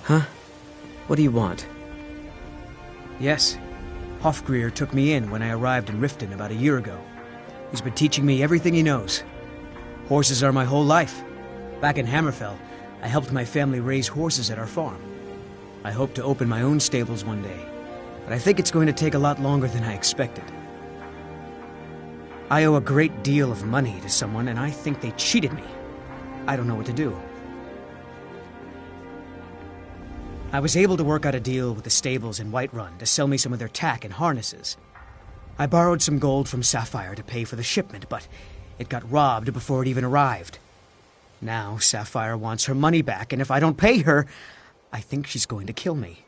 Huh? What do you want? Yes. Hofgreer took me in when I arrived in Riften about a year ago. He's been teaching me everything he knows. Horses are my whole life. Back in Hammerfell, I helped my family raise horses at our farm. I hope to open my own stables one day, but I think it's going to take a lot longer than I expected. I owe a great deal of money to someone, and I think they cheated me. I don't know what to do. I was able to work out a deal with the stables in Whiterun to sell me some of their tack and harnesses. I borrowed some gold from Sapphire to pay for the shipment, but it got robbed before it even arrived. Now Sapphire wants her money back, and if I don't pay her, I think she's going to kill me.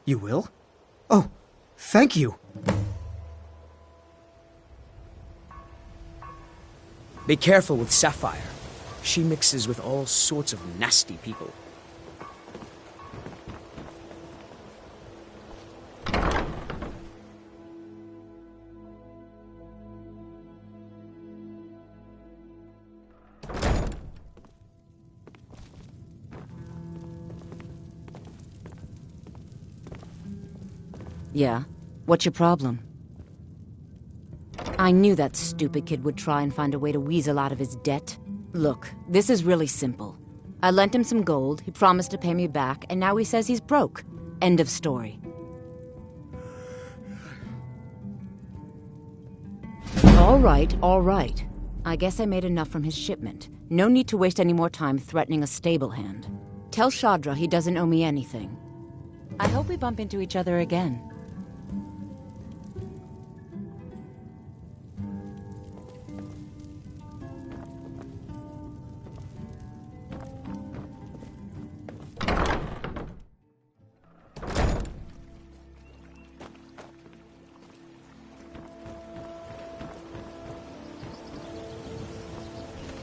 You will? Oh, thank you. Be careful with Sapphire. She mixes with all sorts of nasty people. Yeah? What's your problem? I knew that stupid kid would try and find a way to weasel out of his debt. Look, this is really simple. I lent him some gold, he promised to pay me back, and now he says he's broke. End of story. All right. I guess I made enough from his shipment. No need to waste any more time threatening a stable hand. Tell Shadra he doesn't owe me anything. I hope we bump into each other again.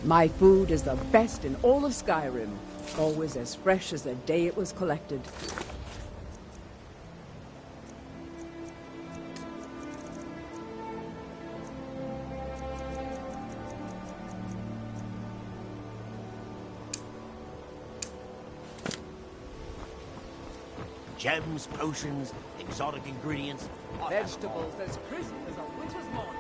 My food is the best in all of Skyrim. Always as fresh as the day it was collected. Gems, potions, exotic ingredients. Vegetables as crisp as a winter's morning.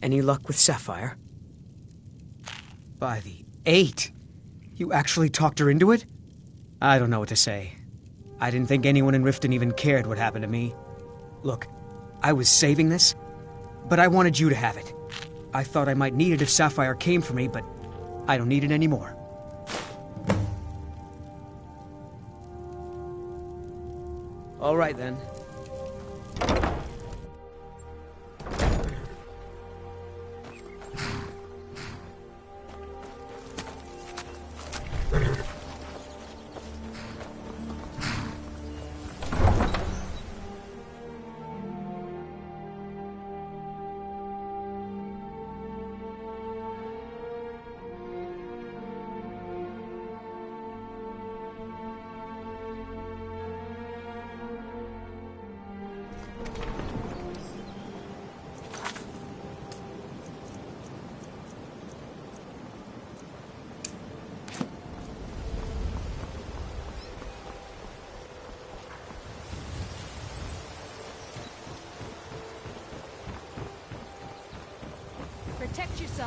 Any luck with Sapphire? By the 8! You actually talked her into it? I don't know what to say. I didn't think anyone in Riften even cared what happened to me. Look, I was saving this, but I wanted you to have it. I thought I might need it if Sapphire came for me, but I don't need it anymore. All right, then.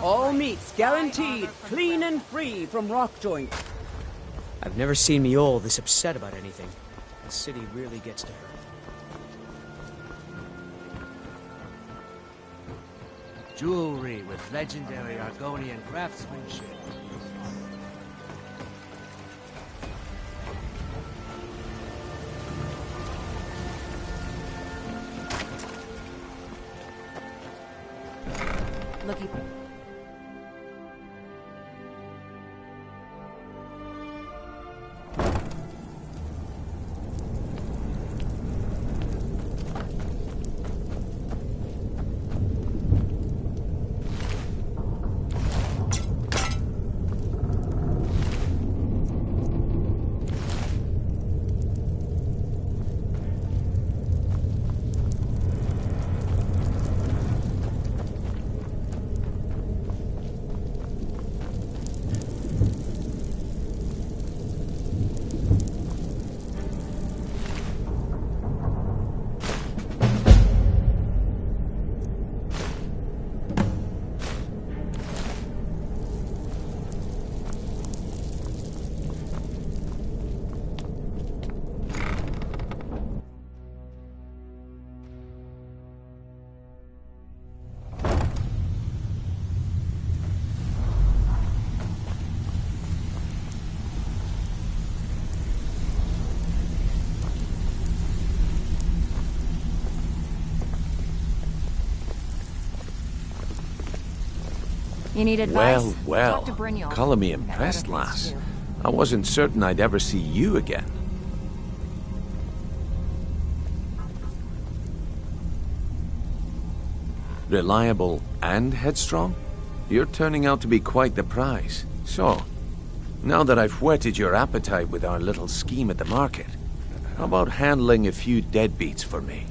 All meats guaranteed, clean and free from rock joint. I've never seen Mjol this upset about anything. The city really gets to her. Jewelry with legendary Argonian craftsmanship. Looky. You need advice? Well, Talk to Brynjolf. color me impressed, lass. I wasn't certain I'd ever see you again. Reliable and headstrong? You're turning out to be quite the prize. So, now that I've whetted your appetite with our little scheme at the market, how about handling a few deadbeats for me?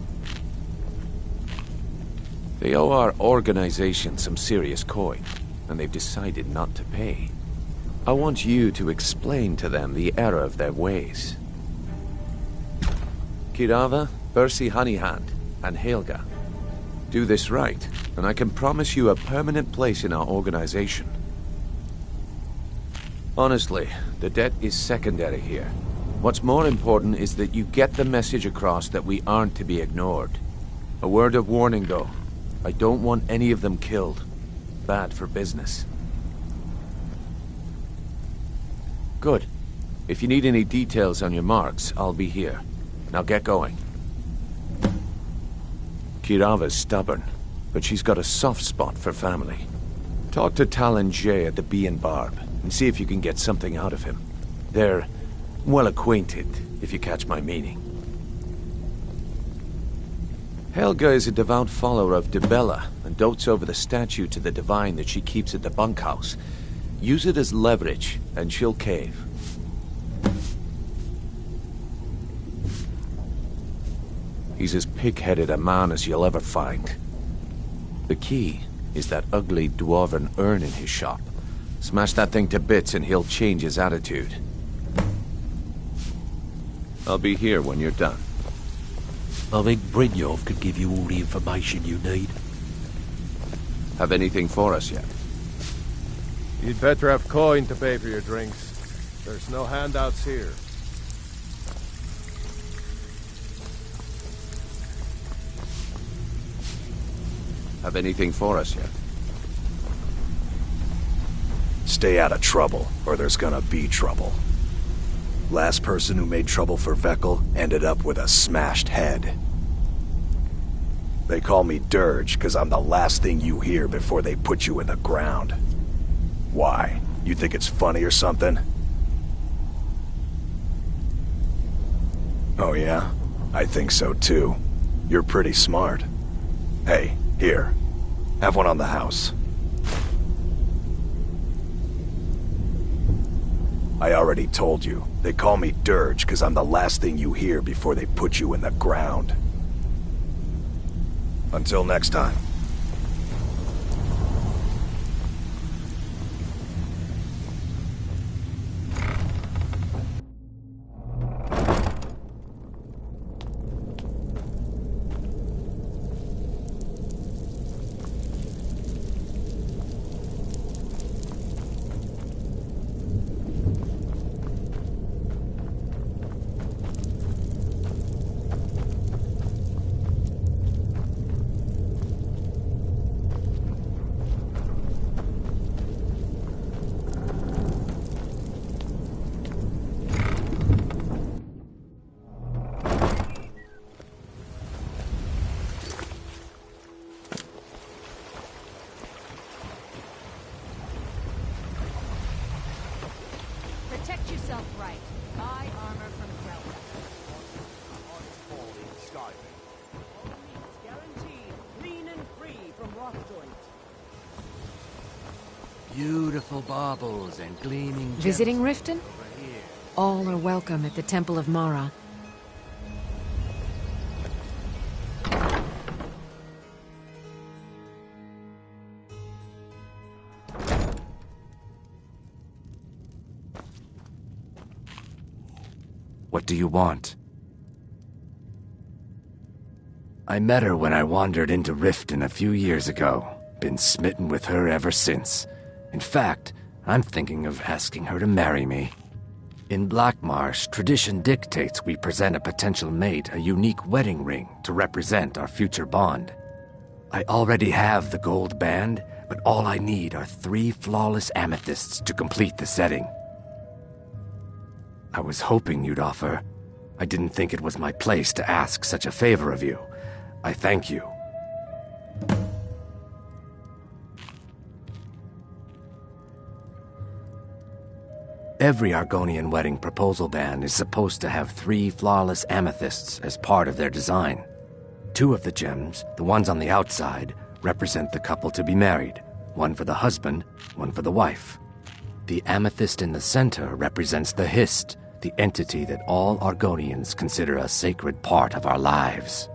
They owe our organization some serious coin, and they've decided not to pay. I want you to explain to them the error of their ways. Kirava, Percy Honeyhand, and Helga. Do this right, and I can promise you a permanent place in our organization. Honestly, the debt is secondary here. What's more important is that you get the message across that we aren't to be ignored. A word of warning, though. I don't want any of them killed. Bad for business. Good. If you need any details on your marks, I'll be here. Now get going. Kirava's stubborn, but she's got a soft spot for family. Talk to Talon Jay at the Bee and Barb, and see if you can get something out of him. They're well acquainted, if you catch my meaning. Helga is a devout follower of Dibella and dotes over the statue to the divine that she keeps at the bunkhouse. Use it as leverage, and she'll cave. He's as pig-headed a man as you'll ever find. The key is that ugly dwarven urn in his shop. Smash that thing to bits and he'll change his attitude. I'll be here when you're done. I think Brynjolf could give you all the information you need. Have anything for us yet? You'd better have coin to pay for your drinks. There's no handouts here. Have anything for us yet? Stay out of trouble, or there's gonna be trouble. Last person who made trouble for Veckel ended up with a smashed head. They call me Dirge because I'm the last thing you hear before they put you in the ground. Why? You think it's funny or something? Oh yeah? I think so too. You're pretty smart. Hey, here. Have one on the house. I already told you. They call me Dirge because I'm the last thing you hear before they put you in the ground. Until next time. yourself right. Buy armor from Zelda. Guaranteed, clean and free from rock joints. Beautiful baubles and gleaming gems. Visiting Riften? All are welcome at the Temple of Mara. What do you want? I met her when I wandered into Riften a few years ago. Been smitten with her ever since. In fact, I'm thinking of asking her to marry me. In Blackmarsh, tradition dictates we present a potential mate a unique wedding ring to represent our future bond. I already have the gold band, but all I need are 3 flawless amethysts to complete the setting. I was hoping you'd offer. I didn't think it was my place to ask such a favor of you. I thank you. Every Argonian wedding proposal band is supposed to have 3 flawless amethysts as part of their design. 2 of the gems, the ones on the outside, represent the couple to be married. 1 for the husband, 1 for the wife. The amethyst in the center represents the Hist, the entity that all Argonians consider a sacred part of our lives.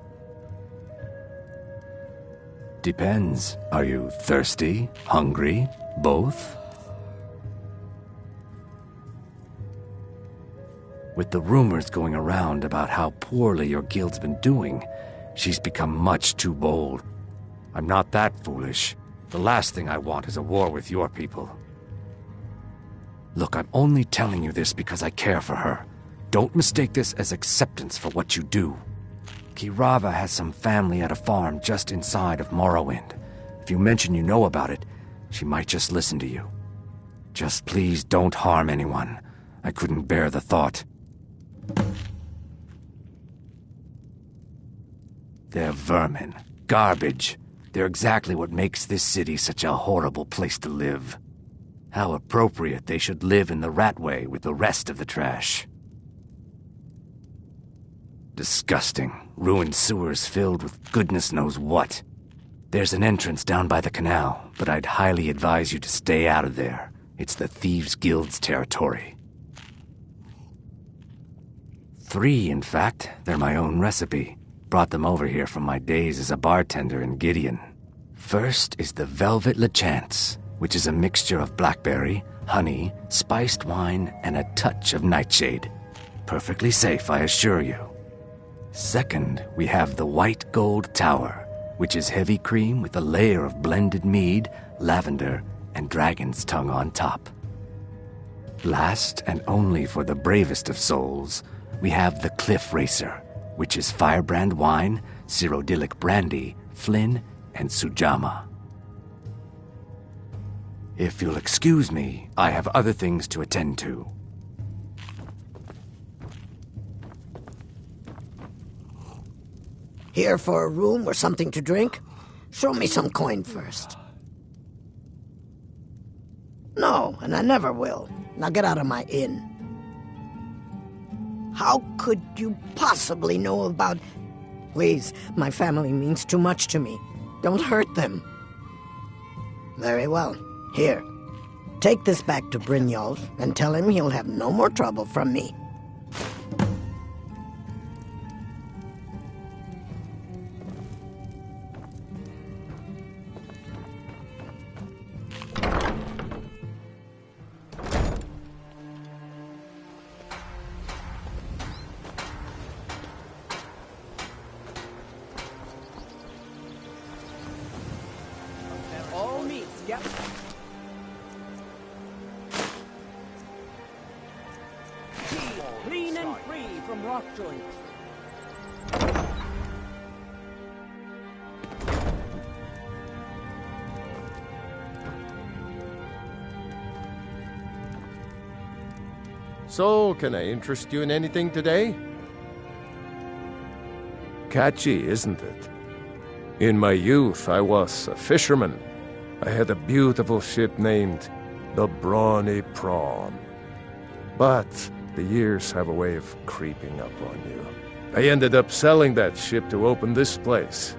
Depends. Are you thirsty? Hungry? Both? With the rumors going around about how poorly your guild's been doing, she's become much too bold. I'm not that foolish. The last thing I want is a war with your people. Look, I'm only telling you this because I care for her. Don't mistake this as acceptance for what you do. Kirava has some family at a farm just inside of Morrowind. If you mention you know about it, she might just listen to you. Just please don't harm anyone. I couldn't bear the thought. They're vermin. Garbage. They're exactly what makes this city such a horrible place to live. How appropriate they should live in the Ratway with the rest of the trash. Disgusting. Ruined sewers filled with goodness knows what. There's an entrance down by the canal, but I'd highly advise you to stay out of there. It's the Thieves Guild's territory. 3, in fact. They're my own recipe. Brought them over here from my days as a bartender in Gideon. First is the Velvet Lechance, which is a mixture of blackberry, honey, spiced wine, and a touch of nightshade. Perfectly safe, I assure you. Second, we have the White Gold Tower, which is heavy cream with a layer of blended mead, lavender, and dragon's tongue on top. Last, and only for the bravest of souls, we have the Cliff Racer, which is firebrand wine, Cyrodiilic brandy, Flynn, and Sujama. If you'll excuse me, I have other things to attend to. Here for a room or something to drink? Show me some coin first. No, and I never will. Now get out of my inn. How could you possibly know about... Please, my family means too much to me. Don't hurt them. Very well. Here. Take this back to Brynjolf and tell him he'll have no more trouble from me. All meats, yep. Clean and free from rock joints. So, can I interest you in anything today? Catchy, isn't it? In my youth, I was a fisherman. I had a beautiful ship named the Brawny Prawn. But the years have a way of creeping up on you. I ended up selling that ship to open this place.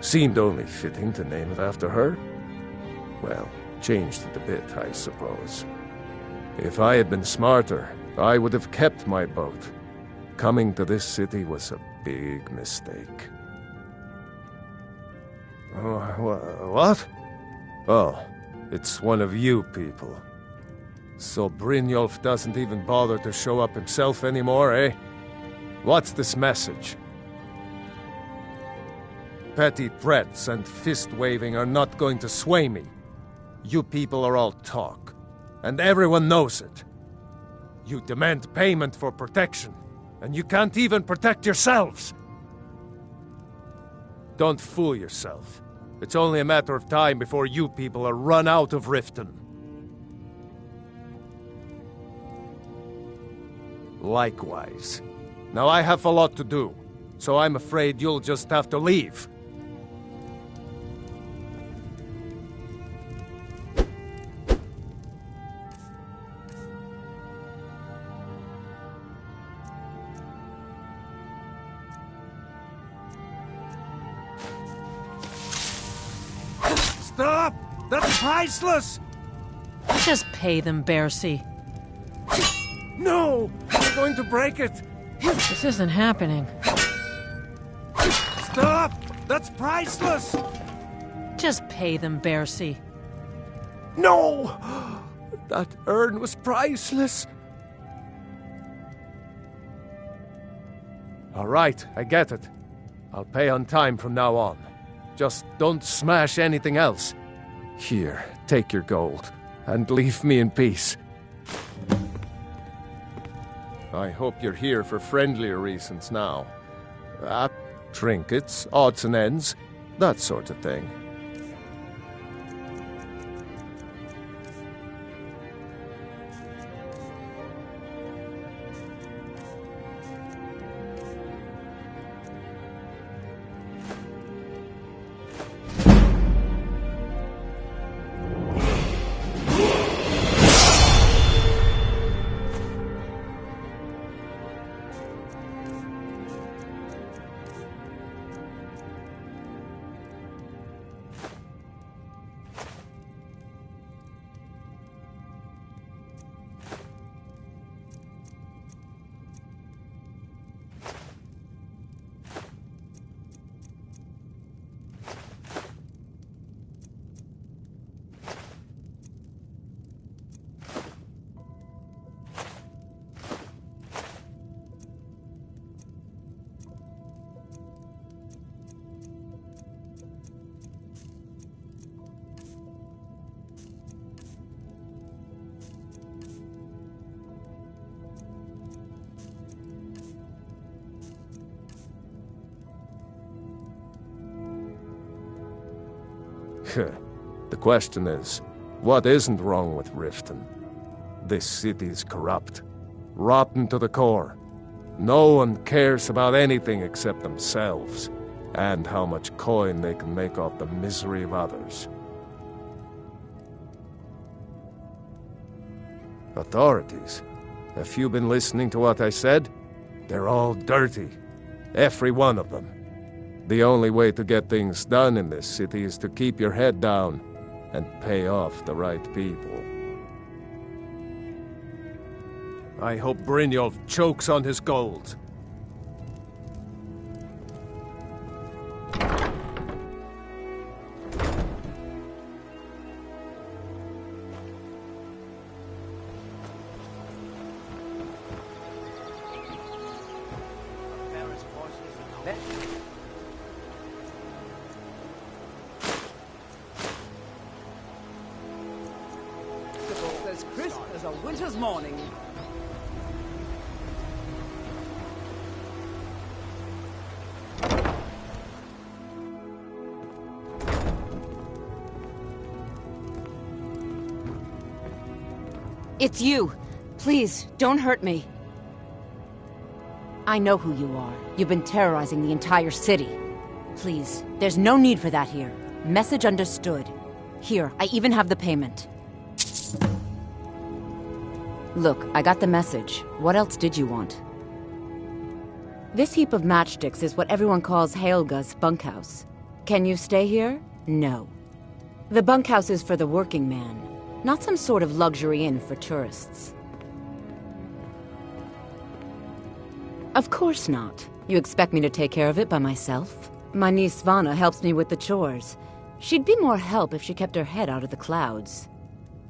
Seemed only fitting to name it after her. Well, changed it a bit, I suppose. If I had been smarter, I would have kept my boat. Coming to this city was a big mistake. What? Oh, it's one of you people. So Brynjolf doesn't even bother to show up himself anymore, eh? What's this message? Petty threats and fist-waving are not going to sway me. You people are all talk, and everyone knows it. You demand payment for protection, and you can't even protect yourselves. Don't fool yourself. It's only a matter of time before you people are run out of Riften. Likewise. Now I have a lot to do, so I'm afraid you'll just have to leave. Stop! That's priceless! Just pay them, Bercy. No! You're going to break it! This isn't happening. Stop! That's priceless! Just pay them, Bercy. No! That urn was priceless! All right, I get it. I'll pay on time from now on. Just don't smash anything else. Here, take your gold, and leave me in peace. I hope you're here for friendlier reasons now. Trinkets, odds and ends, that sort of thing. The question is, what isn't wrong with Riften? This city is corrupt, rotten to the core. No one cares about anything except themselves, and how much coin they can make off the misery of others. Authorities, have you been listening to what I said? They're all dirty. Every one of them. The only way to get things done in this city is to keep your head down and pay off the right people. I hope Brynjolf chokes on his gold. As crisp as a winter's morning. It's you. Please, don't hurt me. I know who you are. You've been terrorizing the entire city. Please, there's no need for that here. Message understood. Here, I even have the payment. Look, I got the message. What else did you want? This heap of matchsticks is what everyone calls Helga's bunkhouse. Can you stay here? No. The bunkhouse is for the working man, not some sort of luxury inn for tourists. Of course not. You expect me to take care of it by myself? My niece Svana helps me with the chores. She'd be more help if she kept her head out of the clouds.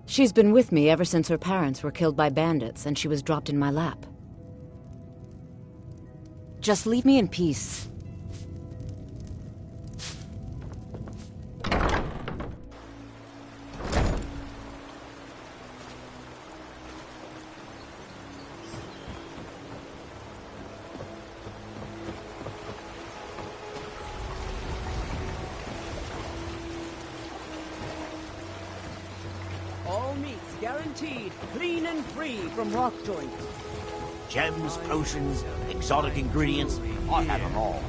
She's been with me ever since her parents were killed by bandits and she was dropped in my lap. Just leave me in peace. All meats guaranteed, clean and free from rock joint. Gems, potions, exotic ingredients, I have them all.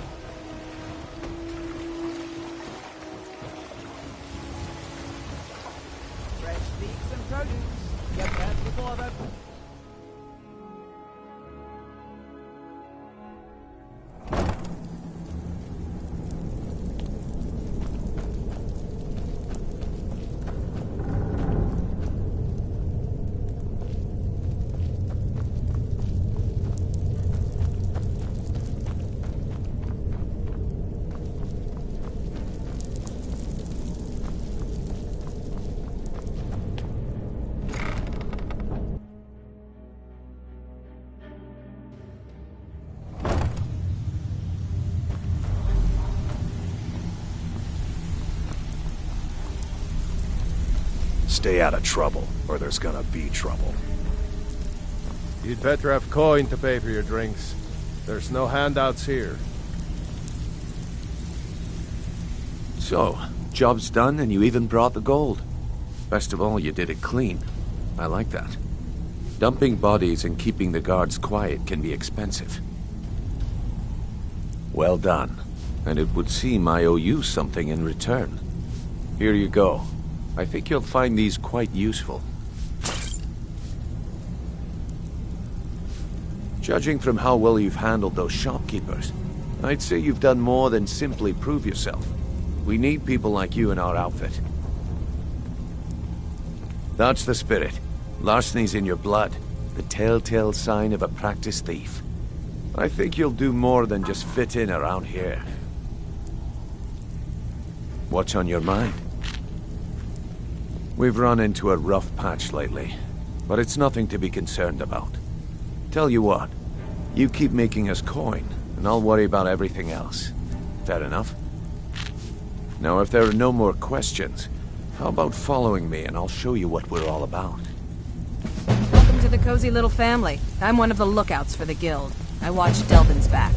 Fresh meats and produce. Get that before the... Stay out of trouble, or there's gonna be trouble. You'd better have coin to pay for your drinks. There's no handouts here. So, job's done and you even brought the gold. Best of all, you did it clean. I like that. Dumping bodies and keeping the guards quiet can be expensive. Well done. And it would seem I owe you something in return. Here you go. I think you'll find these quite useful. Judging from how well you've handled those shopkeepers, I'd say you've done more than simply prove yourself. We need people like you in our outfit. That's the spirit. Larceny's in your blood, the telltale sign of a practiced thief. I think you'll do more than just fit in around here. What's on your mind? We've run into a rough patch lately, but it's nothing to be concerned about. Tell you what, you keep making us coin, and I'll worry about everything else. Fair enough? Now, if there are no more questions, how about following me and I'll show you what we're all about? Welcome to the cozy little family. I'm one of the lookouts for the guild. I watch Delvin's back.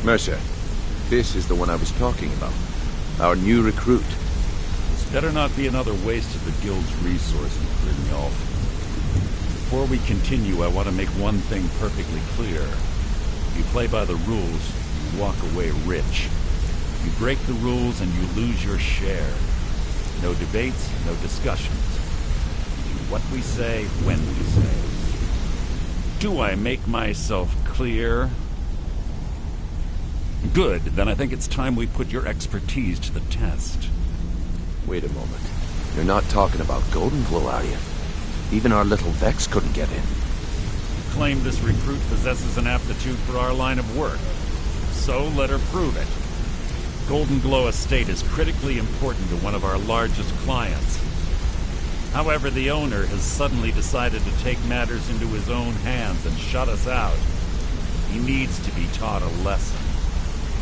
Mercer, this is the one I was talking about. Our new recruit. This better not be another waste of the guild's resources, Brynjolf. Before we continue, I want to make one thing perfectly clear. If you play by the rules, you walk away rich. You break the rules and you lose your share. No debates, no discussions. We do what we say, when we say. Do I make myself clear? Good, then I think it's time we put your expertise to the test. Wait a moment. You're not talking about Golden Glow, are you? Even our little Vex couldn't get in. You claim this recruit possesses an aptitude for our line of work. So let her prove it. Golden Glow Estate is critically important to one of our largest clients. However, the owner has suddenly decided to take matters into his own hands and shut us out. He needs to be taught a lesson.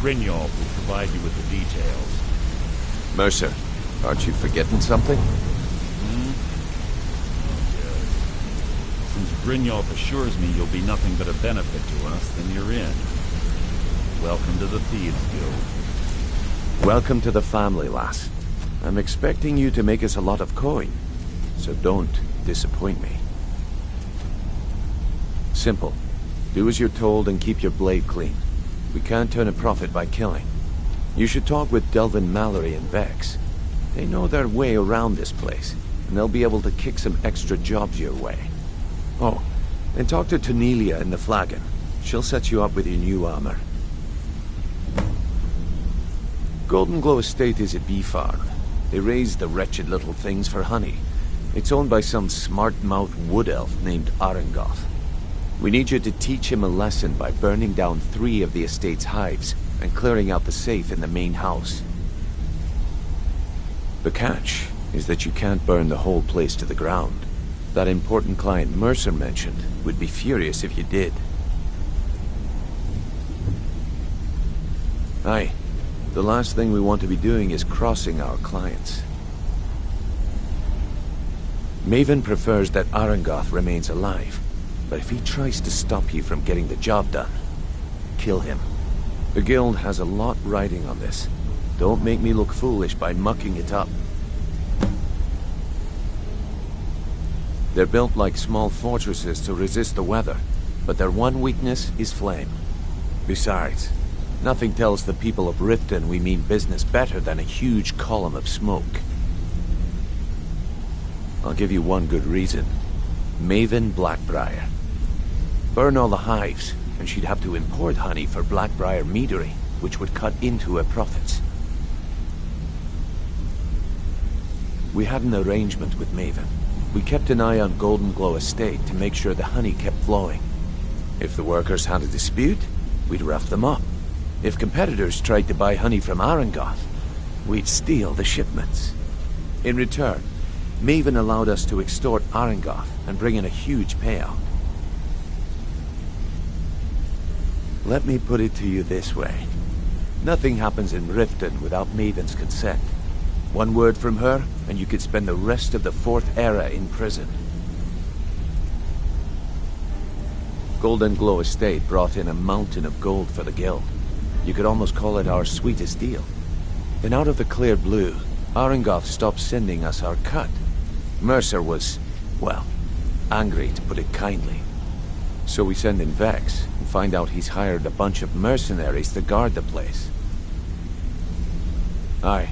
Brynjolf will provide you with the details. Mercer, aren't you forgetting something? Since Brynjolf assures me you'll be nothing but a benefit to us, then you're in. Welcome to the Thieves Guild. Welcome to the family, lass. I'm expecting you to make us a lot of coin, so don't disappoint me. Simple. Do as you're told and keep your blade clean. We can't turn a profit by killing. You should talk with Delvin Mallory and Vex. They know their way around this place, and they'll be able to kick some extra jobs your way. Oh, and talk to Tanelia in the Flagon. She'll set you up with your new armor. Golden Glow Estate is a bee farm. They raise the wretched little things for honey. It's owned by some smart-mouthed wood elf named Arengoth. We need you to teach him a lesson by burning down 3 of the estate's hives and clearing out the safe in the main house. The catch is that you can't burn the whole place to the ground. That important client Mercer mentioned would be furious if you did. Aye. The last thing we want to be doing is crossing our clients. Maven prefers that Arengoth remains alive, but if he tries to stop you from getting the job done, kill him. The guild has a lot riding on this. Don't make me look foolish by mucking it up. They're built like small fortresses to resist the weather, but their one weakness is flame. Besides, nothing tells the people of Riften we mean business better than a huge column of smoke. I'll give you one good reason. Maven Blackbriar. Burn all the hives, and she'd have to import honey for Blackbriar meadery, which would cut into her profits. We had an arrangement with Maven. We kept an eye on Golden Glow Estate to make sure the honey kept flowing. If the workers had a dispute, we'd rough them up. If competitors tried to buy honey from Arengoth, we'd steal the shipments. In return, Maven allowed us to extort Arengoth and bring in a huge payout. Let me put it to you this way. Nothing happens in Riften without Maven's consent. One word from her, and you could spend the rest of the 4th era in prison. Golden Glow Estate brought in a mountain of gold for the guild. You could almost call it our sweetest deal. Then out of the clear blue, Arengoth stopped sending us our cut. Mercer was, well, angry to put it kindly. So we send in Vex and find out he's hired a bunch of mercenaries to guard the place. Aye.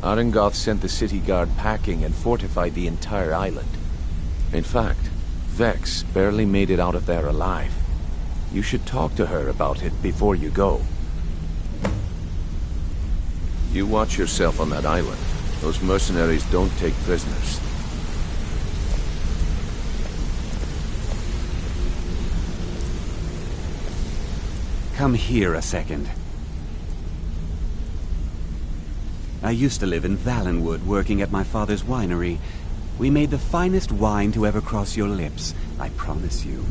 Arengoth sent the city guard packing and fortified the entire island. In fact, Vex barely made it out of there alive. You should talk to her about it before you go. You watch yourself on that island. Those mercenaries don't take prisoners. Come here a second. I used to live in Valenwood, working at my father's winery. We made the finest wine to ever cross your lips, I promise you.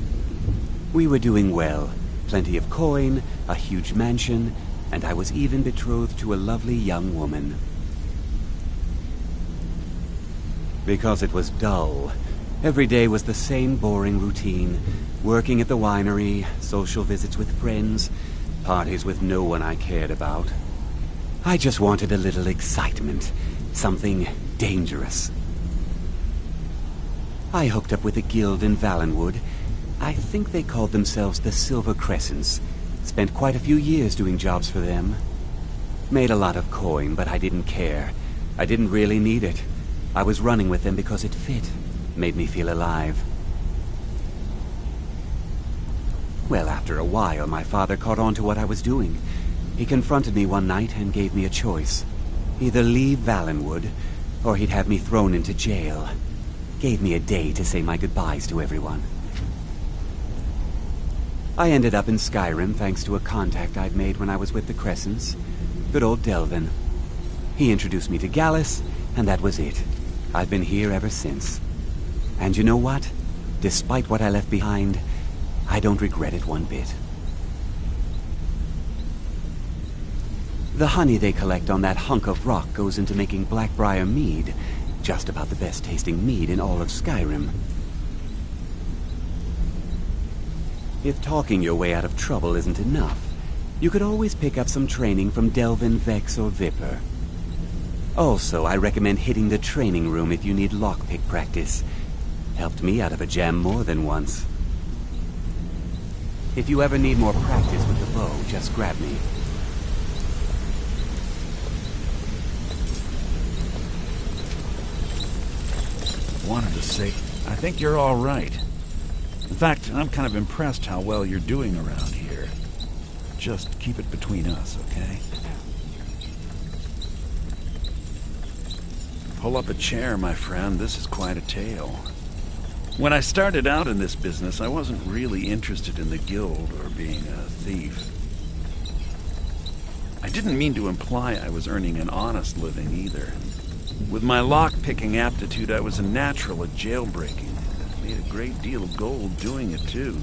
We were doing well. Plenty of coin, a huge mansion, and I was even betrothed to a lovely young woman. Because it was dull. Every day was the same boring routine. Working at the winery, social visits with friends, parties with no one I cared about. I just wanted a little excitement, something dangerous. I hooked up with a guild in Valenwood. I think they called themselves the Silver Crescents. Spent quite a few years doing jobs for them. Made a lot of coin, but I didn't care. I didn't really need it. I was running with them because it fit. Made me feel alive. Well, after a while, my father caught on to what I was doing. He confronted me one night and gave me a choice. Either leave Valenwood, or he'd have me thrown into jail. Gave me a day to say my goodbyes to everyone. I ended up in Skyrim thanks to a contact I'd made when I was with the Crescents. Good old Delvin. He introduced me to Gallus, and that was it. I've been here ever since. And you know what? Despite what I left behind, I don't regret it one bit. The honey they collect on that hunk of rock goes into making Blackbriar mead, just about the best tasting mead in all of Skyrim. If talking your way out of trouble isn't enough, you could always pick up some training from Delvin, Vex, or Viper. Also, I recommend hitting the training room if you need lockpick practice. Helped me out of a jam more than once. If you ever need more practice with the bow, just grab me. Wanted to say, I think you're all right. In fact, I'm kind of impressed how well you're doing around here. Just keep it between us, okay? Pull up a chair, my friend. This is quite a tale. When I started out in this business, I wasn't really interested in the guild or being a thief. I didn't mean to imply I was earning an honest living either. With my lock-picking aptitude, I was a natural at jailbreaking. Made a great deal of gold doing it, too.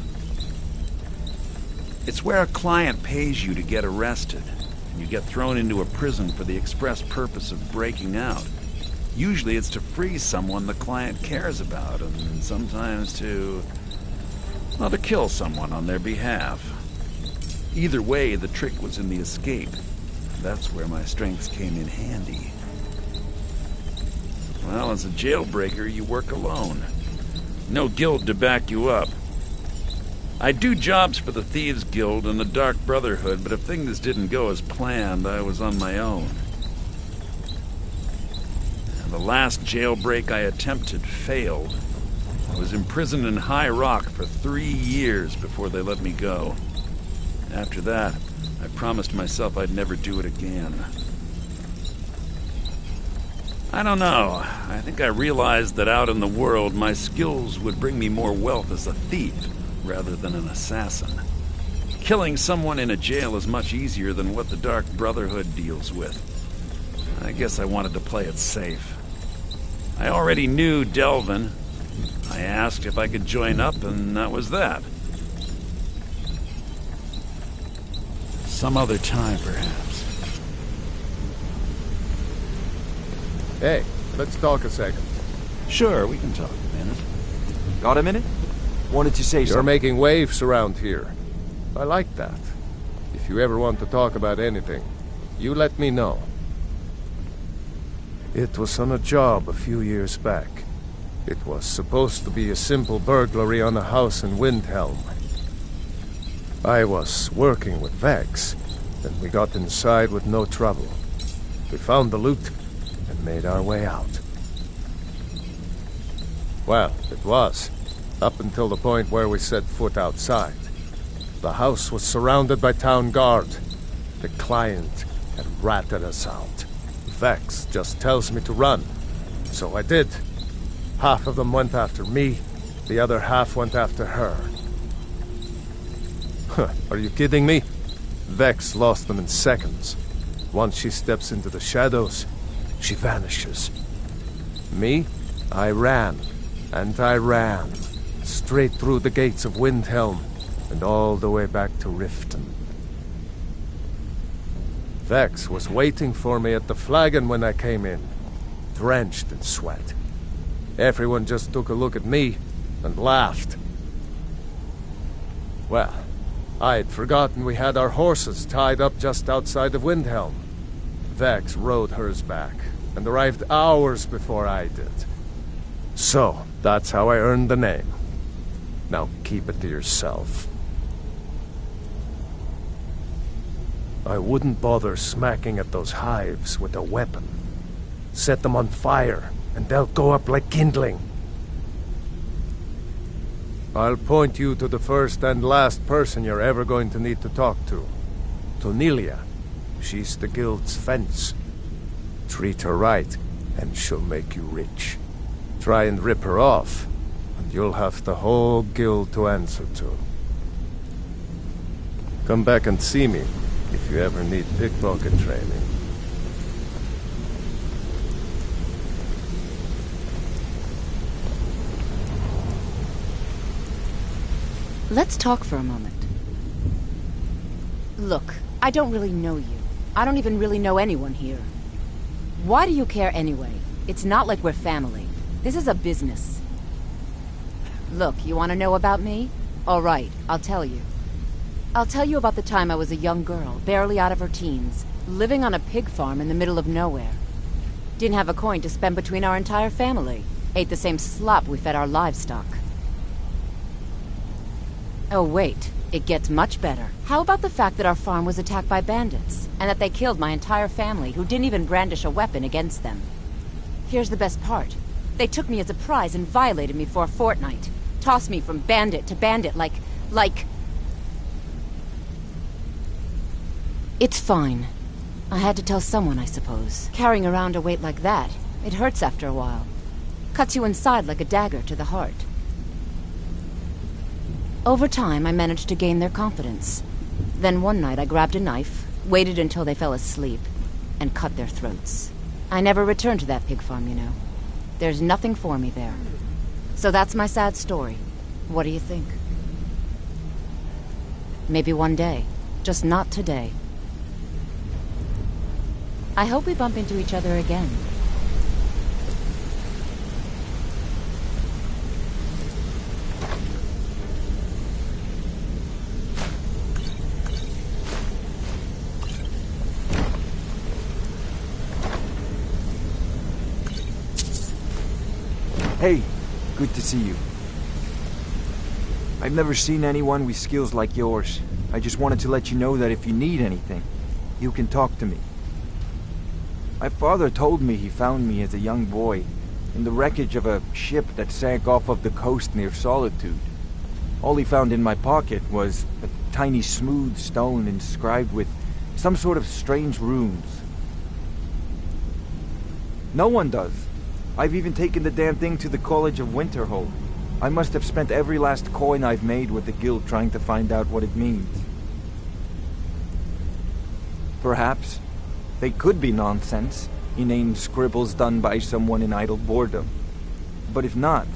It's where a client pays you to get arrested, and you get thrown into a prison for the express purpose of breaking out. Usually it's to free someone the client cares about, and sometimes to kill someone on their behalf. Either way, the trick was in the escape. That's where my strengths came in handy. Well, as a jailbreaker, you work alone. No guild to back you up. I do jobs for the Thieves Guild and the Dark Brotherhood, but if things didn't go as planned, I was on my own. And the last jailbreak I attempted failed. I was imprisoned in High Rock for 3 years before they let me go. After that, I promised myself I'd never do it again. I don't know. I think I realized that out in the world, my skills would bring me more wealth as a thief rather than an assassin. Killing someone in a jail is much easier than what the Dark Brotherhood deals with. I guess I wanted to play it safe. I already knew Delvin. I asked if I could join up, and that was that. Some other time, perhaps. Hey, let's talk a second. Sure, we can talk a minute. Got a minute? Wanted to say You're something. making waves around here. I like that. If you ever want to talk about anything, you let me know. It was on a job a few years back. It was supposed to be a simple burglary on a house in Windhelm. I was working with Vex, and we got inside with no trouble. We found the loot and made our way out. Well, it was, up until the point where we set foot outside. The house was surrounded by town guard. The client had ratted us out. Vex just tells me to run, so I did. Half of them went after me, the other half went after her. Are you kidding me? Vex lost them in seconds. Once she steps into the shadows, she vanishes. Me? I ran, and I ran, straight through the gates of Windhelm, and all the way back to Riften. Vex was waiting for me at the flagon when I came in, drenched in sweat. Everyone just took a look at me and laughed. Well, I'd forgotten we had our horses tied up just outside of Windhelm. Vex rode hers back and arrived hours before I did. So, that's how I earned the name. Now keep it to yourself. I wouldn't bother smacking at those hives with a weapon. Set them on fire, and they'll go up like kindling. I'll point you to the first and last person you're ever going to need to talk to. Tonilia. She's the guild's fence. Treat her right, and she'll make you rich. Try and rip her off, and you'll have the whole guild to answer to. Come back and see me if you ever need pickpocket training. Let's talk for a moment. Look, I don't really know you. I don't even really know anyone here. Why do you care anyway? It's not like we're family. This is a business. Look, you want to know about me? All right, I'll tell you. I'll tell you about the time I was a young girl, barely out of her teens, living on a pig farm in the middle of nowhere. Didn't have a coin to spend between our entire family. Ate the same slop we fed our livestock. Oh wait, it gets much better. How about the fact that our farm was attacked by bandits, and that they killed my entire family who didn't even brandish a weapon against them? Here's the best part. They took me as a prize and violated me for a fortnight. Tossed me from bandit to bandit like... It's fine. I had to tell someone, I suppose. Carrying around a weight like that, it hurts after a while. Cuts you inside like a dagger to the heart. Over time, I managed to gain their confidence. Then one night I grabbed a knife, waited until they fell asleep, and cut their throats. I never returned to that pig farm, you know. There's nothing for me there. So that's my sad story. What do you think? Maybe one day. Just not today. I hope we bump into each other again. Hey, good to see you. I've never seen anyone with skills like yours. I just wanted to let you know that if you need anything, you can talk to me. My father told me he found me as a young boy in the wreckage of a ship that sank off of the coast near Solitude. All he found in my pocket was a tiny smooth stone inscribed with some sort of strange runes. No one does. I've even taken the damn thing to the College of Winterhold. I must have spent every last coin I've made with the guild trying to find out what it means. Perhaps they could be nonsense, inane scribbles done by someone in idle boredom. But if not,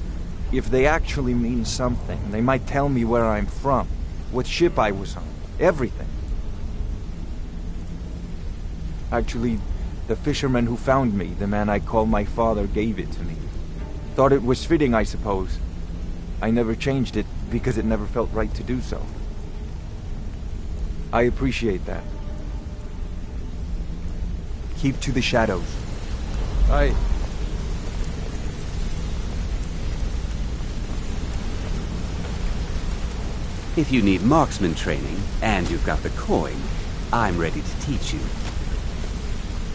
if they actually mean something, they might tell me where I'm from, what ship I was on, everything. Actually, the fisherman who found me, the man I call my father, gave it to me. Thought it was fitting, I suppose. I never changed it because it never felt right to do so. I appreciate that. Keep to the shadows. Aye. If you need marksman training, and you've got the coin, I'm ready to teach you.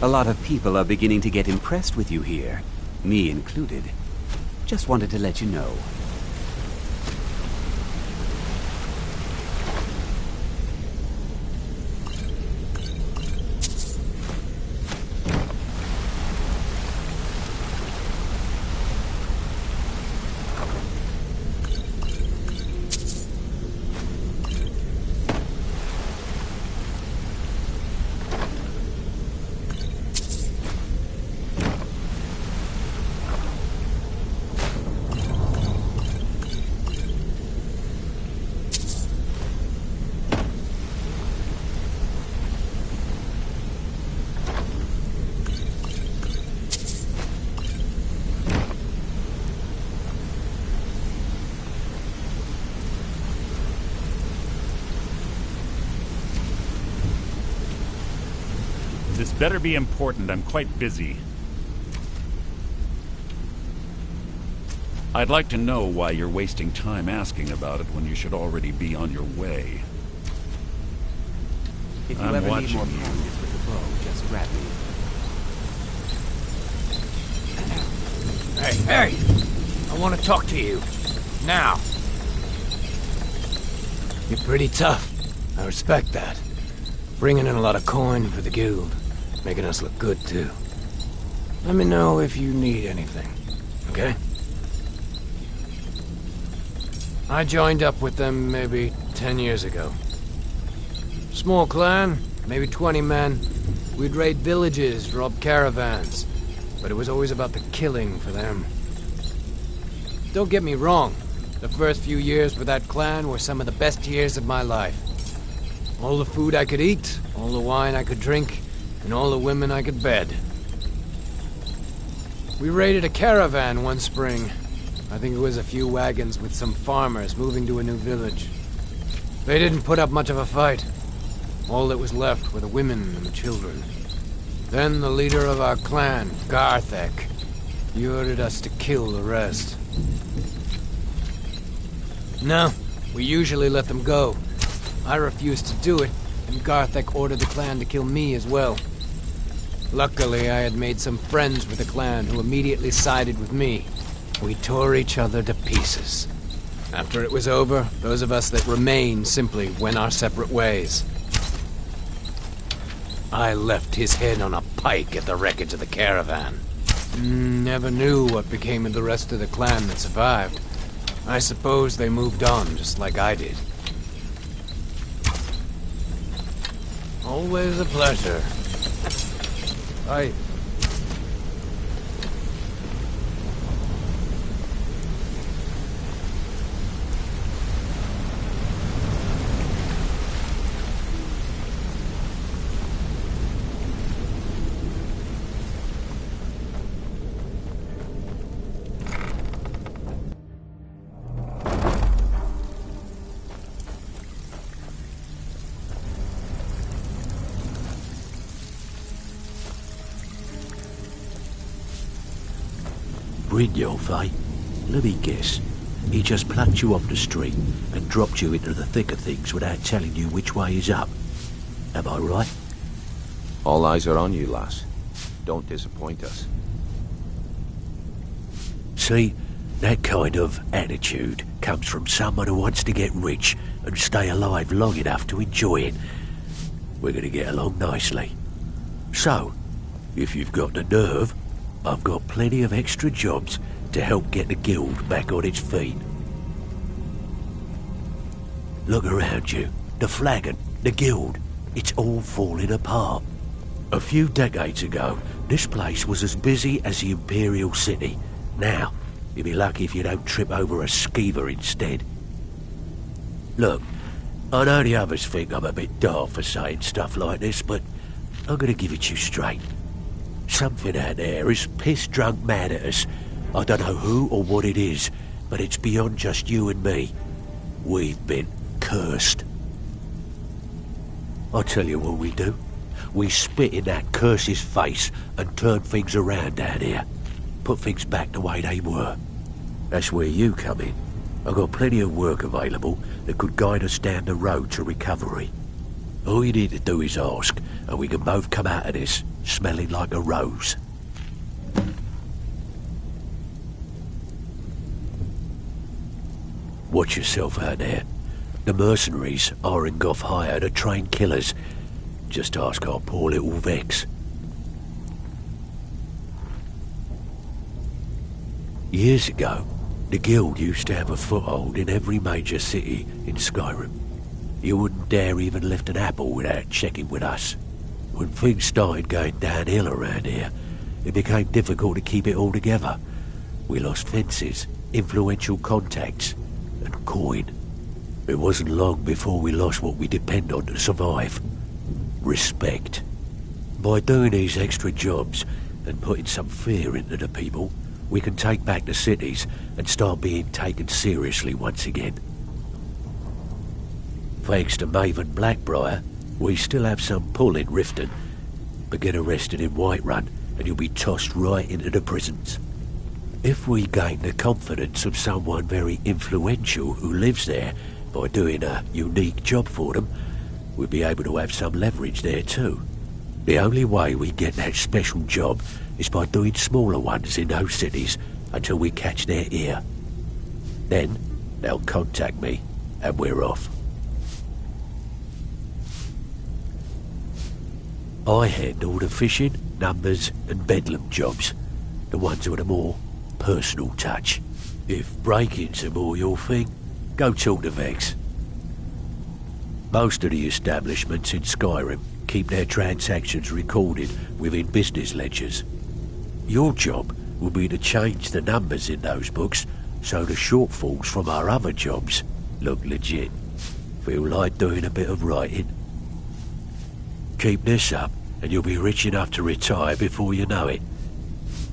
A lot of people are beginning to get impressed with you here, me included. Just wanted to let you know. This better be important. I'm quite busy. I'd like to know why you're wasting time asking about it when you should already be on your way. If you I'm ever need watching more you. practice with the bow, just grab me. Hey! I want to talk to you. Now. You're pretty tough. I respect that. Bringing in a lot of coin for the guild. Making us look good, too. Let me know if you need anything, okay? I joined up with them maybe 10 years ago. Small clan, maybe 20 men. We'd raid villages, rob caravans, but it was always about the killing for them. Don't get me wrong, the first few years with that clan were some of the best years of my life. All the food I could eat, all the wine I could drink, and all the women I could bed. We raided a caravan one spring. I think it was a few wagons with some farmers moving to a new village. They didn't put up much of a fight. All that was left were the women and the children. Then the leader of our clan, Garthek, he ordered us to kill the rest. No, we usually let them go. I refused to do it, and Garthek ordered the clan to kill me as well. Luckily, I had made some friends with the clan who immediately sided with me. We tore each other to pieces. After it was over, those of us that remained simply went our separate ways. I left his head on a pike at the wreckage of the caravan. Never knew what became of the rest of the clan that survived. I suppose they moved on just like I did. Always a pleasure. Brynjolf, eh? Let me guess. He just plucked you off the street and dropped you into the thick of things without telling you which way is up. Am I right? All eyes are on you, lass. Don't disappoint us. See, that kind of attitude comes from someone who wants to get rich and stay alive long enough to enjoy it. We're going to get along nicely. So, if you've got the nerve, I've got plenty of extra jobs to help get the guild back on its feet. Look around you. The flagon, the guild, it's all falling apart. A few decades ago, this place was as busy as the Imperial City. Now, you'll be lucky if you don't trip over a skeever instead. Look, I know the others think I'm a bit daft for saying stuff like this, but I'm gonna give it to you straight. Something out there is piss-drunk mad at us. I don't know who or what it is, but it's beyond just you and me. We've been cursed. I'll tell you what we do. We spit in that curse's face and turn things around down here. Put things back the way they were. That's where you come in. I've got plenty of work available that could guide us down the road to recovery. All you need to do is ask, and we can both come out of this smelling like a rose. Watch yourself out there. The mercenaries are in Goth hire to train killers. Just ask our poor little Vex. Years ago, the guild used to have a foothold in every major city in Skyrim. You wouldn't dare even lift an apple without checking with us. When things started going downhill around here, it became difficult to keep it all together. We lost fences, influential contacts, and coin. It wasn't long before we lost what we depend on to survive. Respect. By doing these extra jobs and putting some fear into the people, we can take back the cities and start being taken seriously once again. Thanks to Maven Blackbriar, we still have some pull in Riften, but get arrested in Whiterun and you'll be tossed right into the prisons. If we gain the confidence of someone very influential who lives there by doing a unique job for them, we'll be able to have some leverage there too. The only way we get that special job is by doing smaller ones in those cities until we catch their ear. Then they'll contact me and we're off. I handle the fishing, numbers and bedlam jobs, the ones with a more personal touch. If break-ins are more your thing, go talk to Vex. Most of the establishments in Skyrim keep their transactions recorded within business ledgers. Your job will be to change the numbers in those books so the shortfalls from our other jobs look legit. Feel like doing a bit of writing? Keep this up and you'll be rich enough to retire before you know it.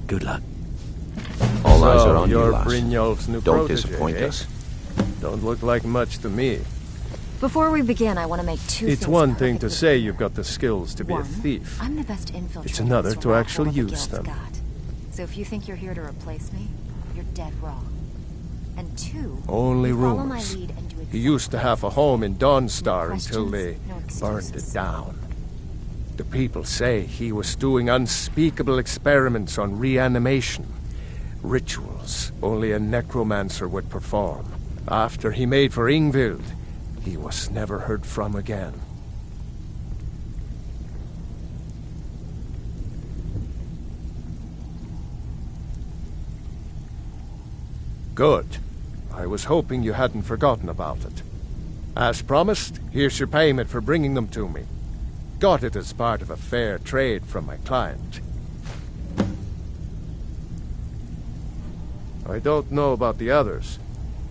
Good luck. All eyes are on you, you're lass. Brynjolf's new Don't protege, disappoint eh? us. Don't look like much to me. Before we begin, I want to make two It's things one thing to perfectly say you've got the skills to be a One, thief. I'm the best infiltrator. It's another this to rat actually hole the use guild's them. got. So if you think you're here to replace me, you're dead wrong. And two, Only you follow my rumors. lead and do He used to have a home in Dawnstar No until they questions, no burned it excuses. down. The people say he was doing unspeakable experiments on reanimation. Rituals only a necromancer would perform. After he made for Ingvild, he was never heard from again. Good. I was hoping you hadn't forgotten about it. As promised, here's your payment for bringing them to me. Got it as part of a fair trade from my client. I don't know about the others,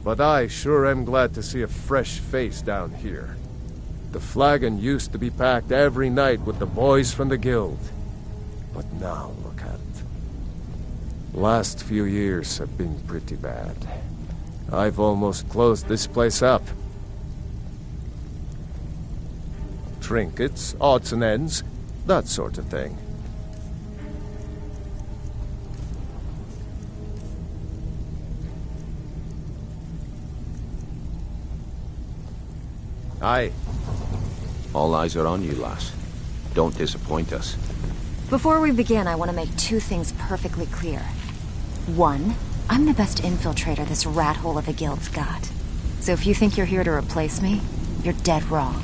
but I sure am glad to see a fresh face down here. The flagon used to be packed every night with the boys from the guild. But now look at it. Last few years have been pretty bad. I've almost closed this place up. Trinkets, odds and ends, that sort of thing. Aye. All eyes are on you, lass. Don't disappoint us. Before we begin, I want to make two things perfectly clear. One, I'm the best infiltrator this rat hole of a guild's got. So if you think you're here to replace me, you're dead wrong.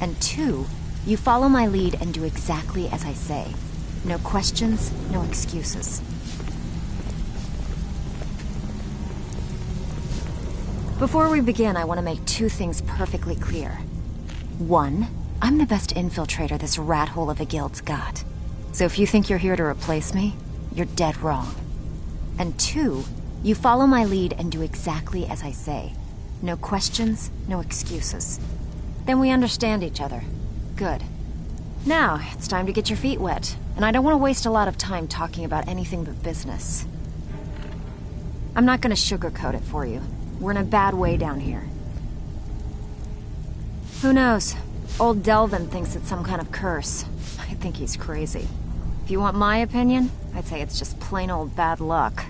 And two, you follow my lead and do exactly as I say. No questions, no excuses. Before we begin, I want to make two things perfectly clear. One, I'm the best infiltrator this rat hole of a guild's got. So if you think you're here to replace me, you're dead wrong. And two, you follow my lead and do exactly as I say. No questions, no excuses. Then we understand each other. Good. Now, it's time to get your feet wet, and I don't want to waste a lot of time talking about anything but business. I'm not going to sugarcoat it for you. We're in a bad way down here. Who knows? Old Delvin thinks it's some kind of curse. I think he's crazy. If you want my opinion, I'd say it's just plain old bad luck.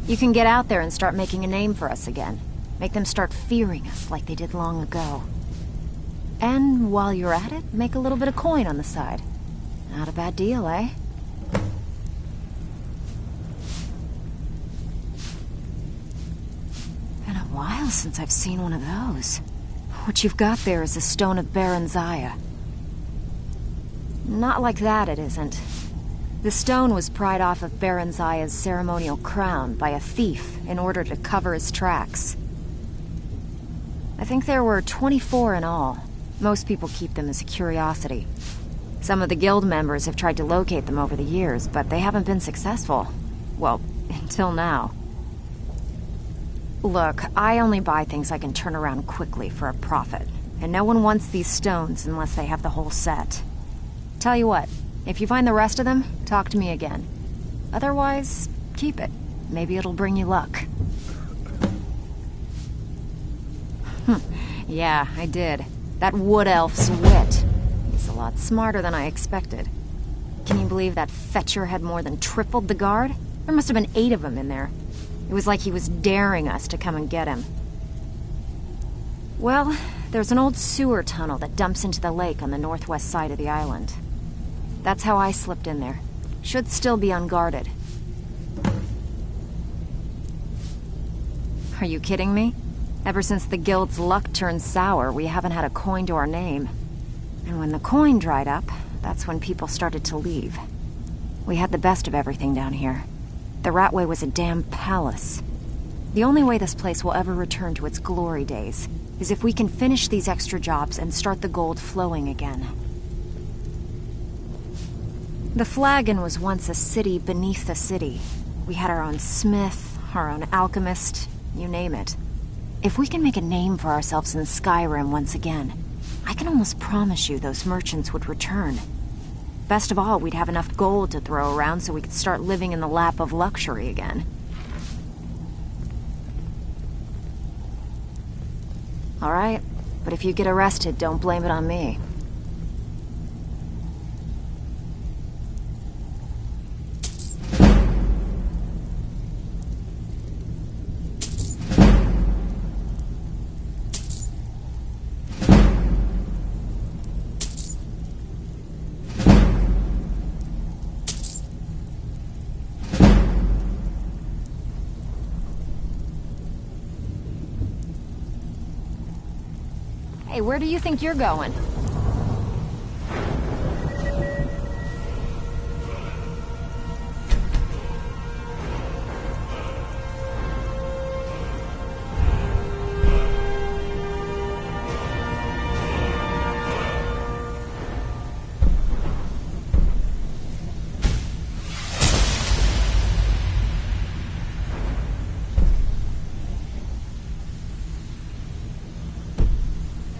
You can get out there and start making a name for us again. Make them start fearing us like they did long ago. And while you're at it, make a little bit of coin on the side. Not a bad deal, eh? Been a while since I've seen one of those. What you've got there is a stone of Baron Zaya. Not like that, it isn't. The stone was pried off of Baron Zaya's ceremonial crown by a thief in order to cover his tracks. I think there were 24 in all. Most people keep them as a curiosity. Some of the guild members have tried to locate them over the years, but they haven't been successful. Well, until now. Look, I only buy things I can turn around quickly for a profit, and no one wants these stones unless they have the whole set. Tell you what, if you find the rest of them, talk to me again. Otherwise, keep it. Maybe it'll bring you luck. Yeah, I did. That wood elf's wit. He's a lot smarter than I expected. Can you believe that fetcher had more than tripled the guard? There must have been 8 of them in there. It was like he was daring us to come and get him. Well, there's an old sewer tunnel that dumps into the lake on the northwest side of the island. That's how I slipped in there. Should still be unguarded. Are you kidding me? Ever since the guild's luck turned sour, we haven't had a coin to our name. And when the coin dried up, that's when people started to leave. We had the best of everything down here. The Ratway was a damn palace. The only way this place will ever return to its glory days is if we can finish these extra jobs and start the gold flowing again. The Flagon was once a city beneath a city. We had our own smith, our own alchemist, you name it. If we can make a name for ourselves in Skyrim once again, I can almost promise you those merchants would return. Best of all, we'd have enough gold to throw around so we could start living in the lap of luxury again. All right, but if you get arrested, don't blame it on me. Hey, where do you think you're going?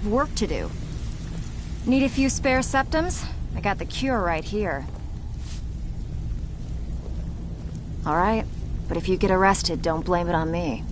Work to do. Need a few spare septums? I got the cure right here. All right, but if you get arrested, don't blame it on me.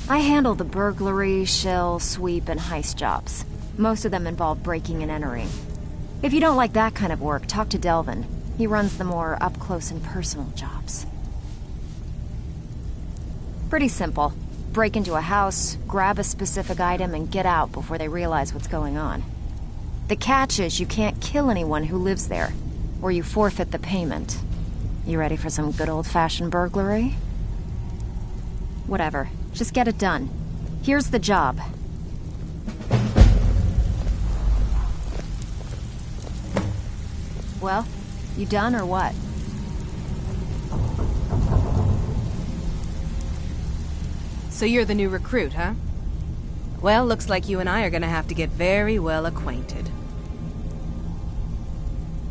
I handle the burglary, shill, sweep, and heist jobs. Most of them involve breaking and entering. If you don't like that kind of work, talk to Delvin. He runs the more up-close and personal jobs. Pretty simple. Break into a house, grab a specific item, and get out before they realize what's going on. The catch is you can't kill anyone who lives there, or you forfeit the payment. You ready for some good old-fashioned burglary? Whatever. Just get it done. Here's the job. Well, you done or what? So you're the new recruit, huh? Well, looks like you and I are gonna have to get very well acquainted.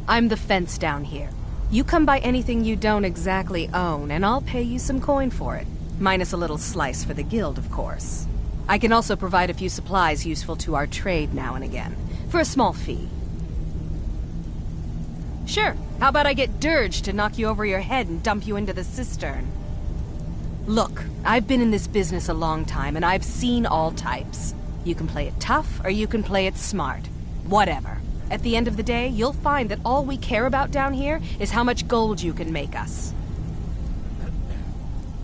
I'm the fence down here. You come by anything you don't exactly own, and I'll pay you some coin for it. Minus a little slice for the guild, of course. I can also provide a few supplies useful to our trade now and again, for a small fee. Sure, how about I get Dirge to knock you over your head and dump you into the cistern? Look, I've been in this business a long time, and I've seen all types. You can play it tough, or you can play it smart. Whatever. At the end of the day, you'll find that all we care about down here is how much gold you can make us.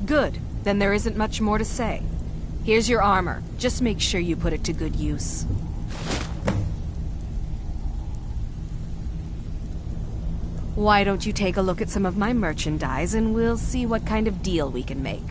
Good. Then there isn't much more to say. Here's your armor. Just make sure you put it to good use. Why don't you take a look at some of my merchandise and we'll see what kind of deal we can make.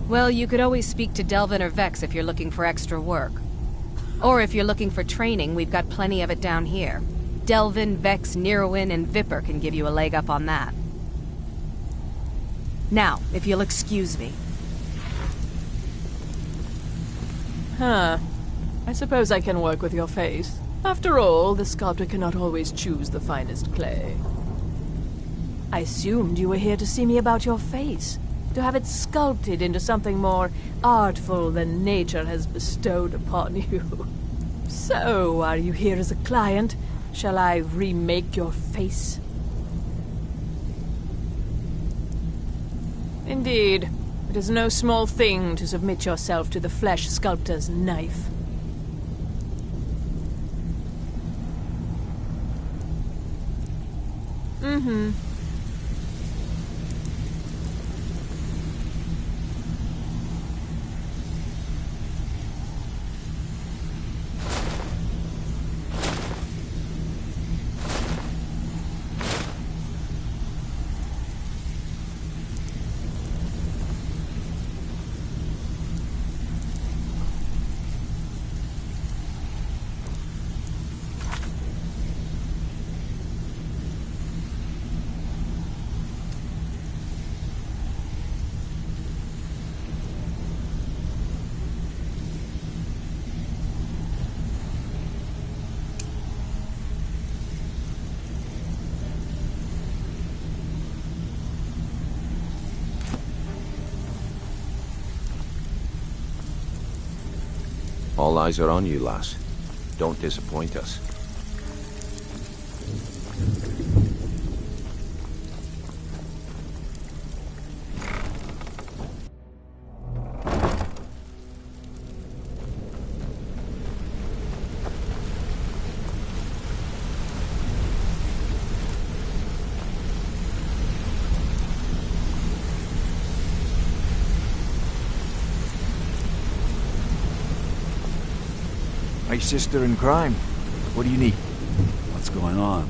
Well, you could always speak to Delvin or Vex if you're looking for extra work. Or if you're looking for training, we've got plenty of it down here. Delvin, Vex, Neruin, and Viper can give you a leg up on that. Now, if you'll excuse me. Huh. I suppose I can work with your face. After all, the sculptor cannot always choose the finest clay. I assumed you were here to see me about your face, to have it sculpted into something more artful than nature has bestowed upon you. So, are you here as a client? Shall I remake your face? Indeed. It is no small thing to submit yourself to the flesh sculptor's knife. Mm-hmm. All eyes are on you, lass. Don't disappoint us. My sister in crime. What do you need? What's going on?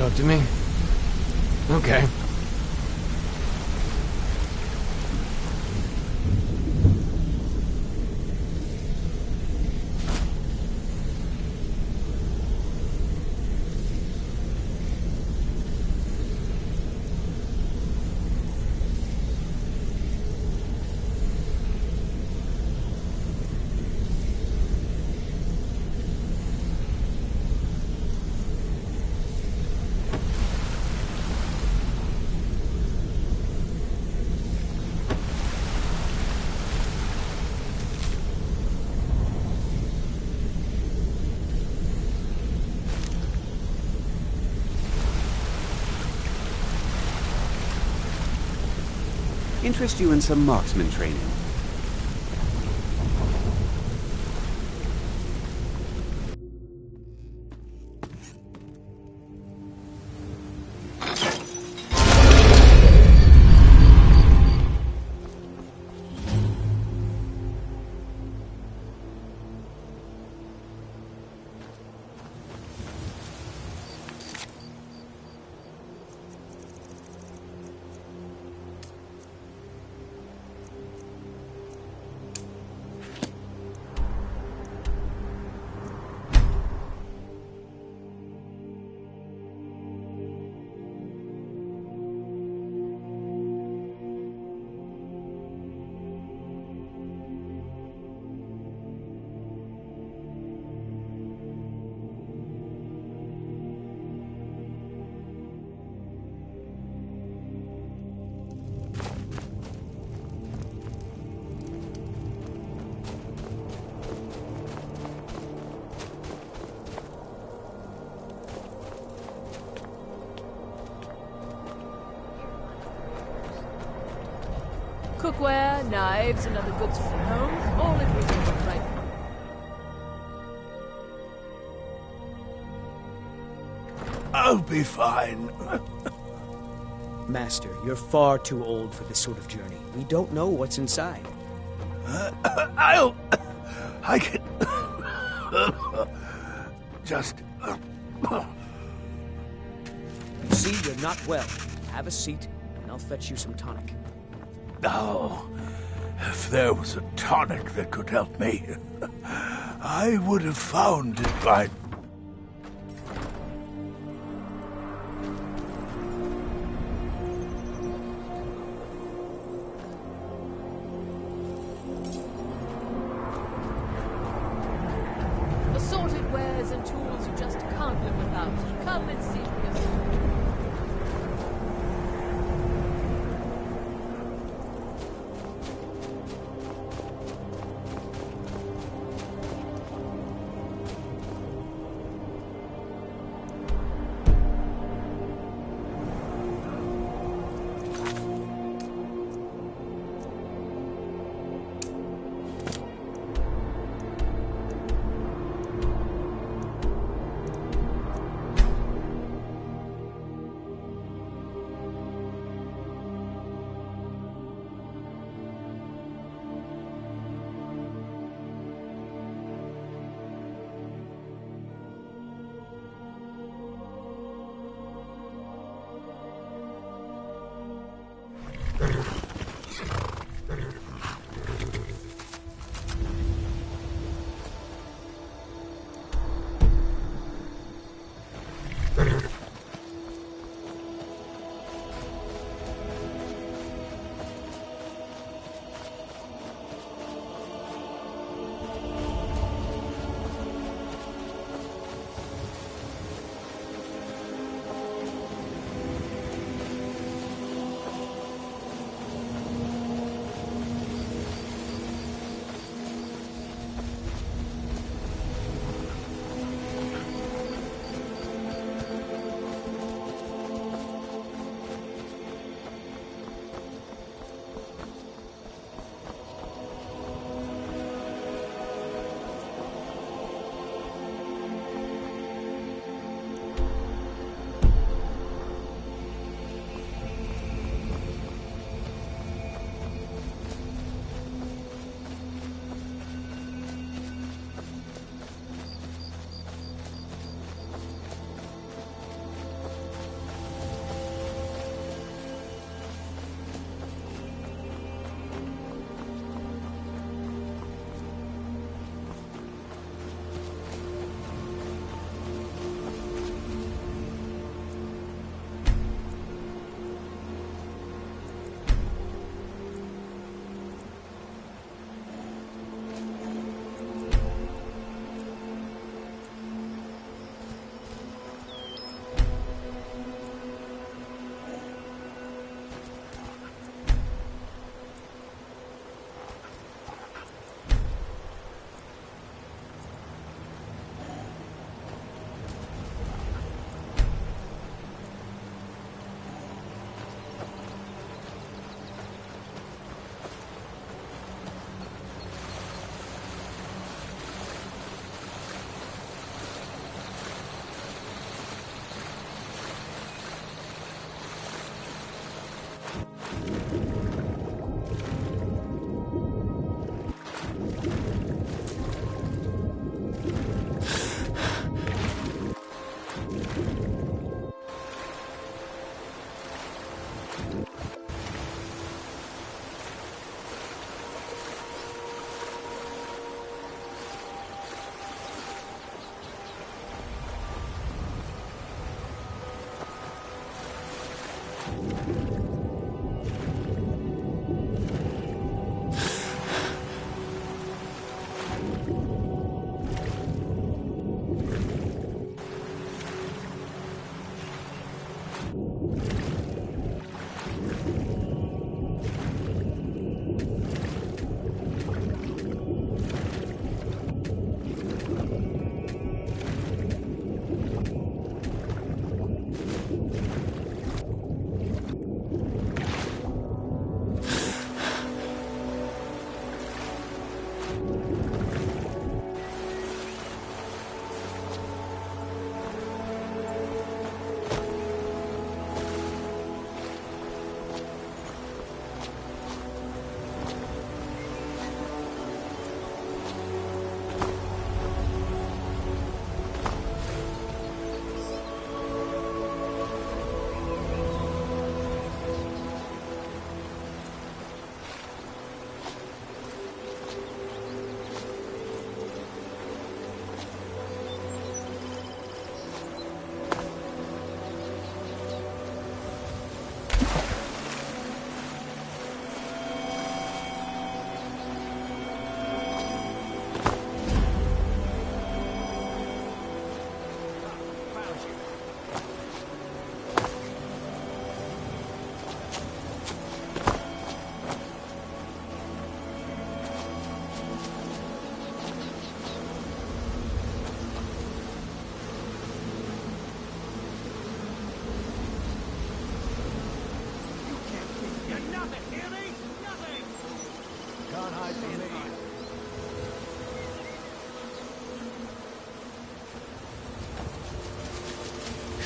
talk to me? Okay. Interest you in some marksman training? Cookware, knives, and other goods for home, all at reasonable price. I'll be fine. Master, you're far too old for this sort of journey. We don't know what's inside. I can... Just... See, you're not well. Have a seat, and I'll fetch you some tonic. Oh, if there was a tonic that could help me, I would have found it by... Assorted wares and tools you just can't live without. Come and see for yourself.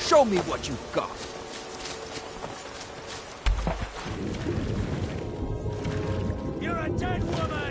Show me what you've got. You're a dead woman!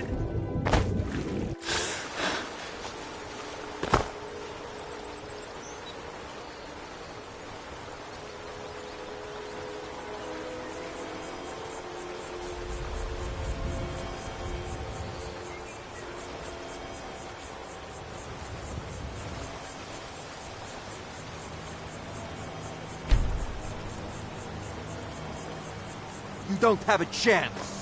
You don't have a chance.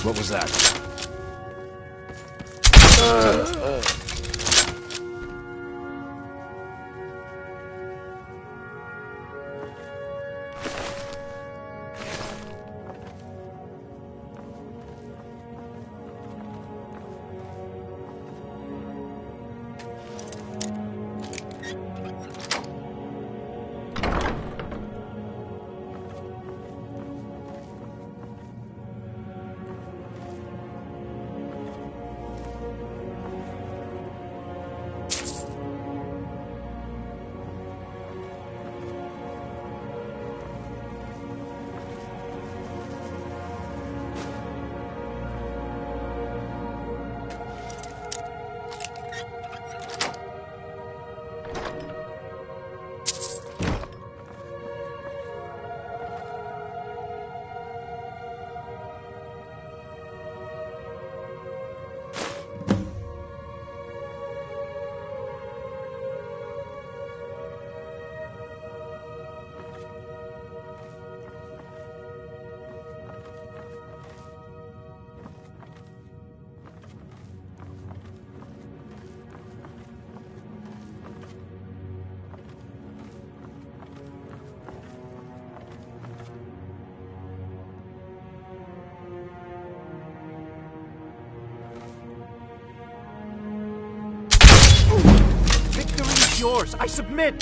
What was that? Yours. I submit.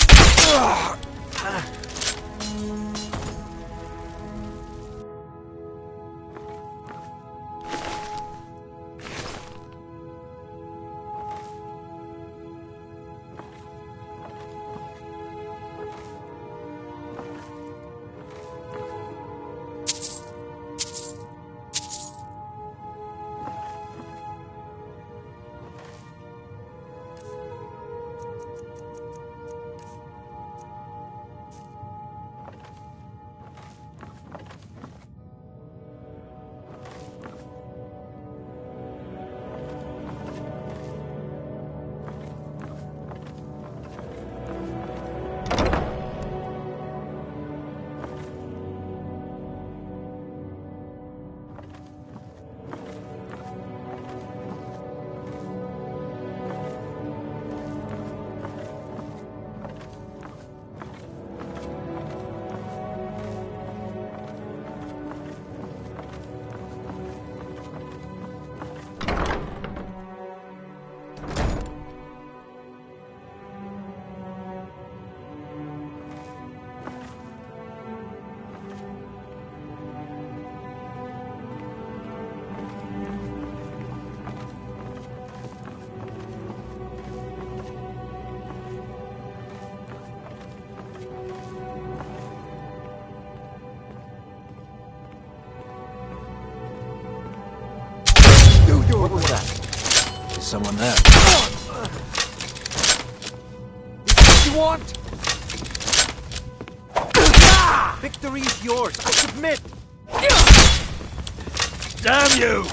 What was that? Is someone there? What you want? Victory is yours. I submit. Damn you!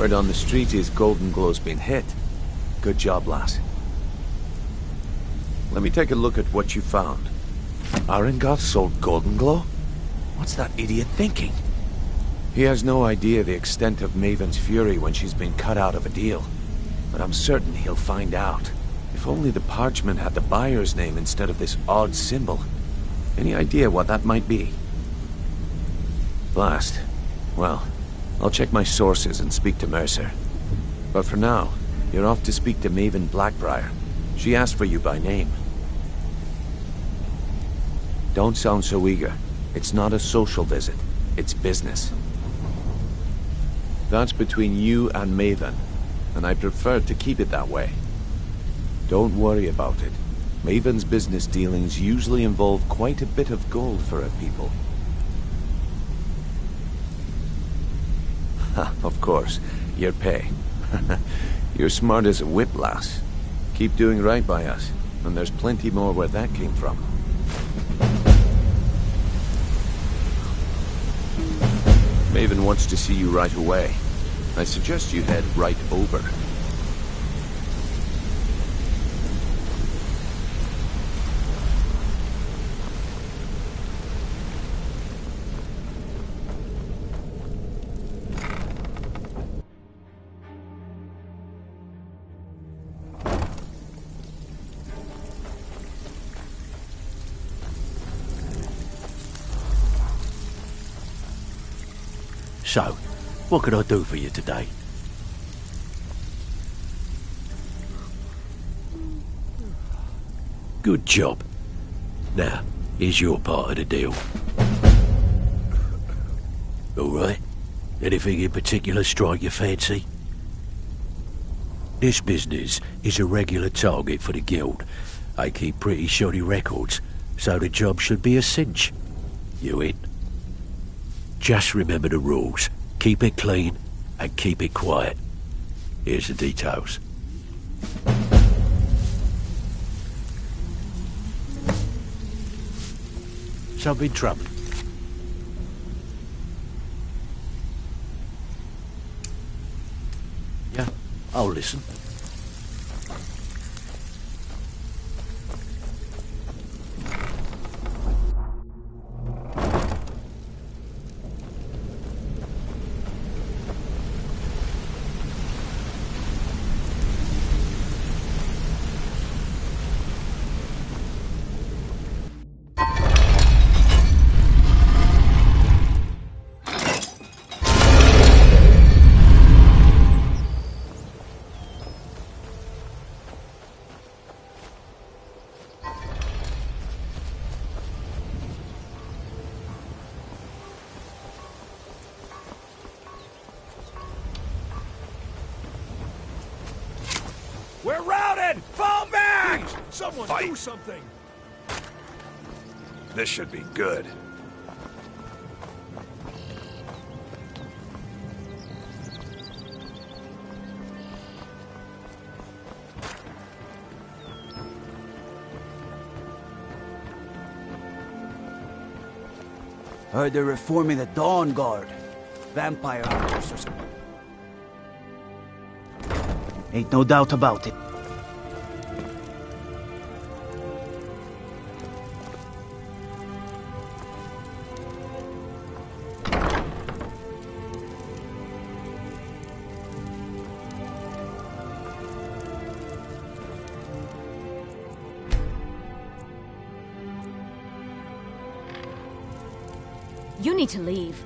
Word on the street is Golden Glow's been hit. Good job, lass. Let me take a look at what you found. Arengoth sold Golden Glow? What's that idiot thinking? He has no idea the extent of Maven's fury when she's been cut out of a deal. But I'm certain he'll find out. If only the parchment had the buyer's name instead of this odd symbol. Any idea what that might be? Blast. Well, I'll check my sources and speak to Mercer. But for now, you're off to speak to Maven Blackbriar. She asked for you by name. Don't sound so eager. It's not a social visit. It's business. That's between you and Maven, and I prefer to keep it that way. Don't worry about it. Maven's business dealings usually involve quite a bit of gold for her people. Ha, of course. Your pay. You're smart as a whip, lass. Keep doing right by us, and there's plenty more where that came from. Maven wants to see you right away. I suggest you head right over. So, what can I do for you today? Good job. Now, here's your part of the deal. Alright? Anything in particular strike your fancy? This business is a regular target for the guild. I keep pretty shoddy records, so the job should be a cinch. You in? Just remember the rules. Keep it clean and keep it quiet. Here's the details. Something trouble? Yeah, I'll listen. We're routed! Fall back! Someone do something! This should be good. Heard they're reforming the Dawn Guard. Vampire hunters or something. Ain't no doubt about it. You need to leave.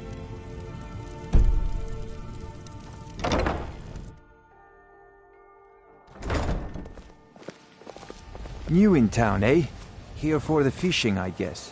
New in town, eh? Here for the fishing, I guess.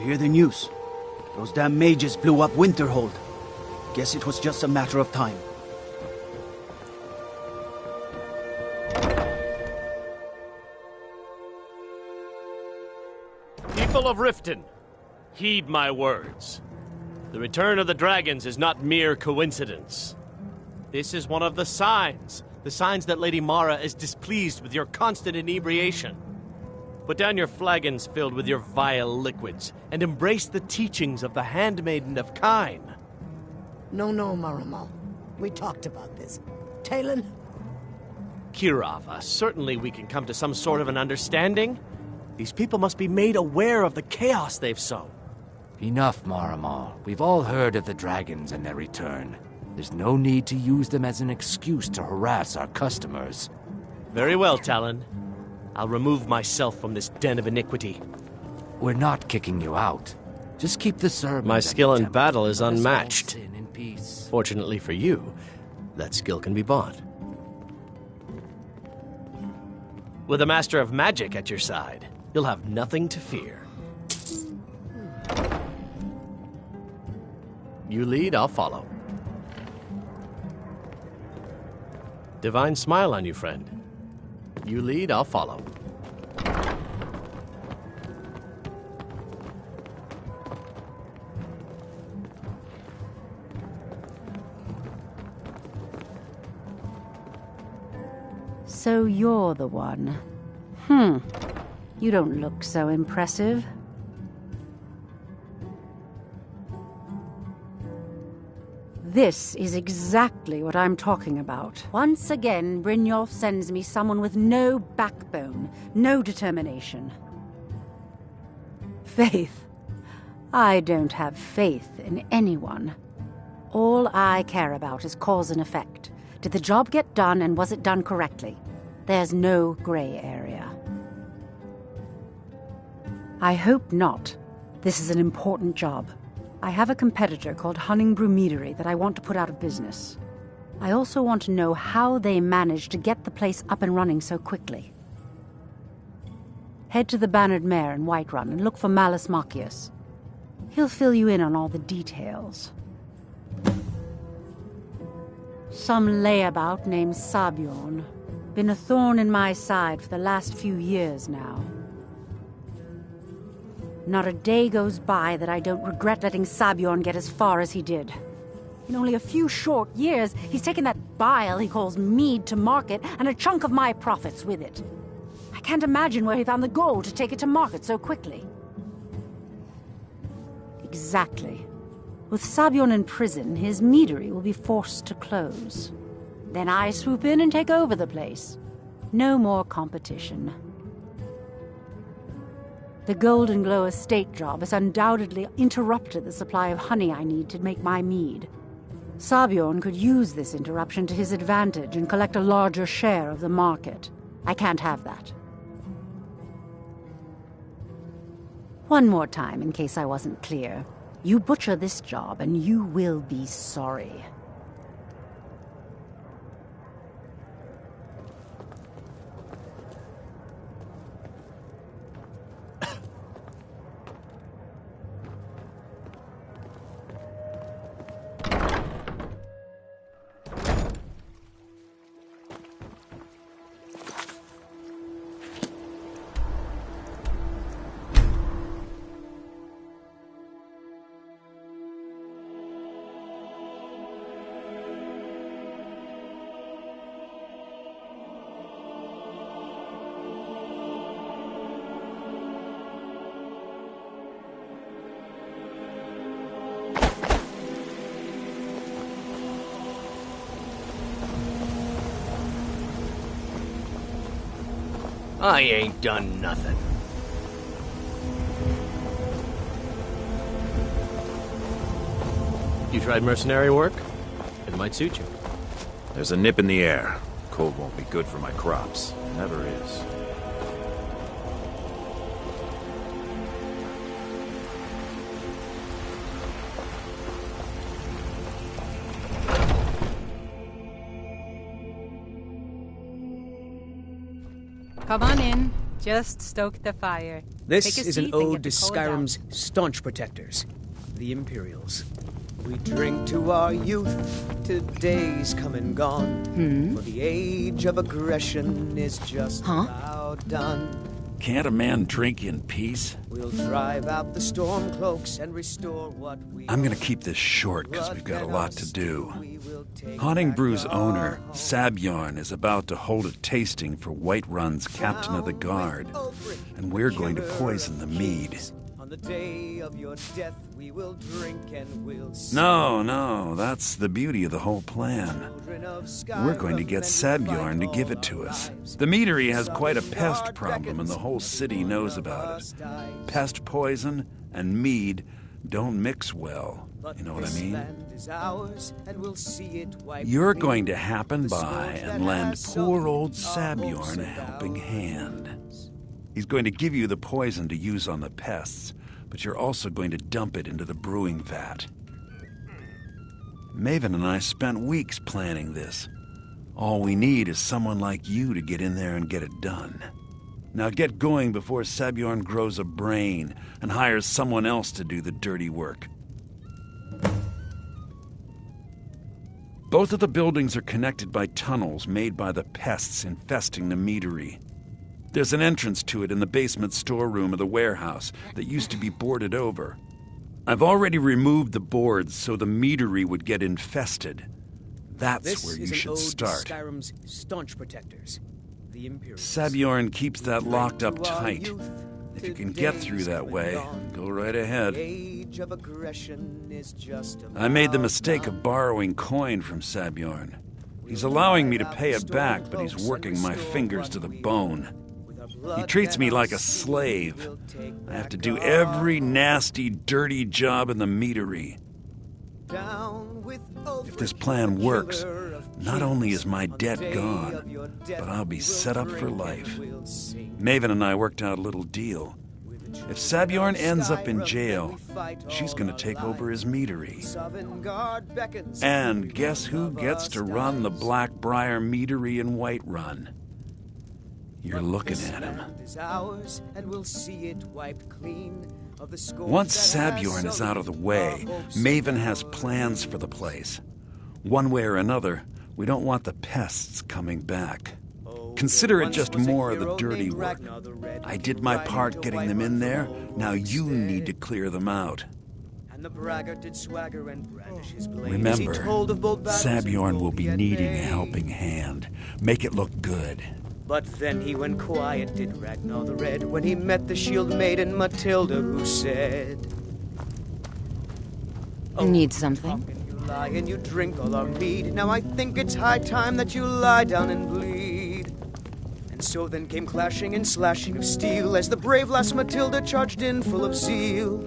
hear the news? Those damn mages blew up Winterhold. Guess it was just a matter of time. People of Riften, heed my words. The return of the dragons is not mere coincidence. This is one of the signs that Lady Mara is displeased with your constant inebriation. Put down your flagons filled with your vile liquids, and embrace the teachings of the Handmaiden of Kyne. No, Maramal. We talked about this. Talon? Kirava, certainly we can come to some sort of an understanding. These people must be made aware of the chaos they've sown. Enough, Maramal. We've all heard of the dragons and their return. There's no need to use them as an excuse to harass our customers. Very well, Talon. I'll remove myself from this den of iniquity. We're not kicking you out. Just keep the sermons. My skill in battle is unmatched. Fortunately for you, that skill can be bought. With a master of magic at your side, you'll have nothing to fear. You lead, I'll follow. Divine smile on you, friend. You lead, I'll follow. So you're the one. You don't look so impressive. This is exactly what I'm talking about. Once again, Brynjolf sends me someone with no backbone, no determination. Faith. I don't have faith in anyone. All I care about is cause and effect. Did the job get done, and was it done correctly? There's no gray area. I hope not. This is an important job. I have a competitor called Hunningbrew Meadery that I want to put out of business. I also want to know how they managed to get the place up and running so quickly. Head to the Bannered Mare in Whiterun and look for Malus Machius. He'll fill you in on all the details. Some layabout named Sabjorn. Been a thorn in my side for the last few years now. Not a day goes by that I don't regret letting Sabjorn get as far as he did. In only a few short years, he's taken that bile he calls mead to market, and a chunk of my profits with it. I can't imagine where he found the gold to take it to market so quickly. Exactly. With Sabjorn in prison, his meadery will be forced to close. Then I swoop in and take over the place. No more competition. The Golden Glow estate job has undoubtedly interrupted the supply of honey I need to make my mead. Sabjorn could use this interruption to his advantage and collect a larger share of the market. I can't have that. One more time, in case I wasn't clear. You butcher this job, and you will be sorry. I ain't done nothing. You tried mercenary work? It might suit you. There's a nip in the air. Cold won't be good for my crops. Never is. Come on in. Just stoke the fire. This Take a is an seat and ode get to the cold out. Skyrim's staunch protectors, the Imperials. We drink to our youth, to days come and gone. For the age of aggression is just about done. Can't a man drink in peace? We'll drive out the storm cloaks and restore what we I'm gonna keep this short because we've got a lot to do. Haunting Brew's owner, Sabjorn, is about to hold a tasting for Whiterun's captain of the guard, and we're going to poison the mead. On the day of your death, we will drink and we'll No, that's the beauty of the whole plan. We're going to get Sabjorn to give it to us. The meadery has quite a pest problem, and the whole city knows about it. Pest poison and mead don't mix well. You know what I mean? You're going to happen by and lend poor old Sabjorn a helping hand. He's going to give you the poison to use on the pests, but you're also going to dump it into the brewing vat. Maven and I spent weeks planning this. All we need is someone like you to get in there and get it done. Now get going before Sabjorn grows a brain and hires someone else to do the dirty work. Both of the buildings are connected by tunnels made by the pests infesting the meadery. There's an entrance to it in the basement storeroom of the warehouse that used to be boarded over. I've already removed the boards so the meadery would get infested. That's where you should start. Skyrim's staunch protectors, the Imperials. Sabjorn keeps that locked up tight. If you can get through that way, go right ahead. I made the mistake of borrowing coin from Sabjorn. He's allowing me to pay it back, but he's working my fingers to the bone. He treats me like a slave. I have to do every nasty, dirty job in the meadery. If this plan works, not only is my debt gone, but I'll be set up for life. Maven and I worked out a little deal. If Sabjorn ends up in jail, she's going to take over his meadery. And guess who gets to run the Blackbriar meadery in Whiterun? You're looking at him. Once Sabjorn is out of the way, Maven has plans for the place. One way or another, we don't want the pests coming back. Consider it just more of the dirty work. I did my part getting them in there. Now you need to clear them out. Remember, Sabjorn will be needing a helping hand. Make it look good. But then he went quiet, did Ragnar the Red, when he met the shield maiden Matilda, who said, Need something? You lie and you drink all our mead. Now I think it's high time that you lie down and bleed. And so then came clashing and slashing of steel as the brave lass Matilda charged in full of zeal.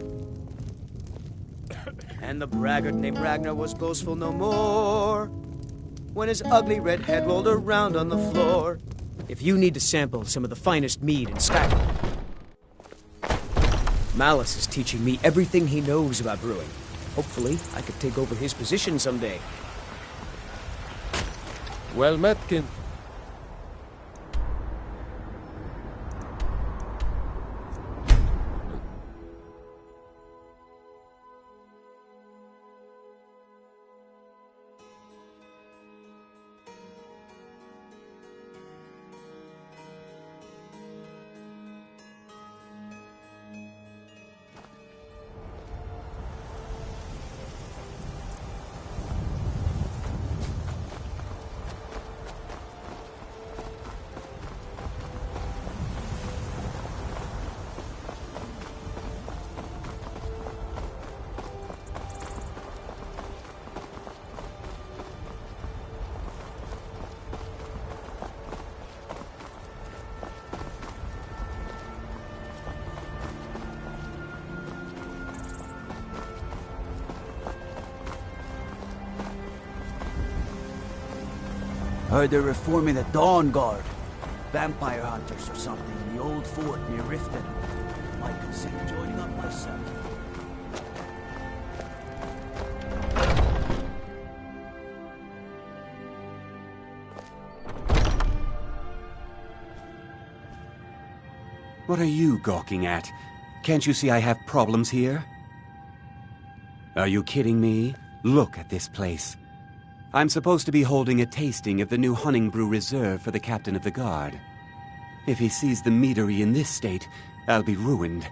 And the braggart named Ragnar was boastful no more when his ugly red head rolled around on the floor. If you need to sample some of the finest mead in Skyrim, Malice is teaching me everything he knows about brewing. Hopefully, I could take over his position someday. Well met, Kin. Heard they're reforming the Dawn Guard. Vampire hunters or something in the old fort near Riften. Might consider joining up myself. What are you gawking at? Can't you see I have problems here? Are you kidding me? Look at this place. I'm supposed to be holding a tasting of the new Hunting Brew Reserve for the captain of the guard. If he sees the meadery in this state, I'll be ruined.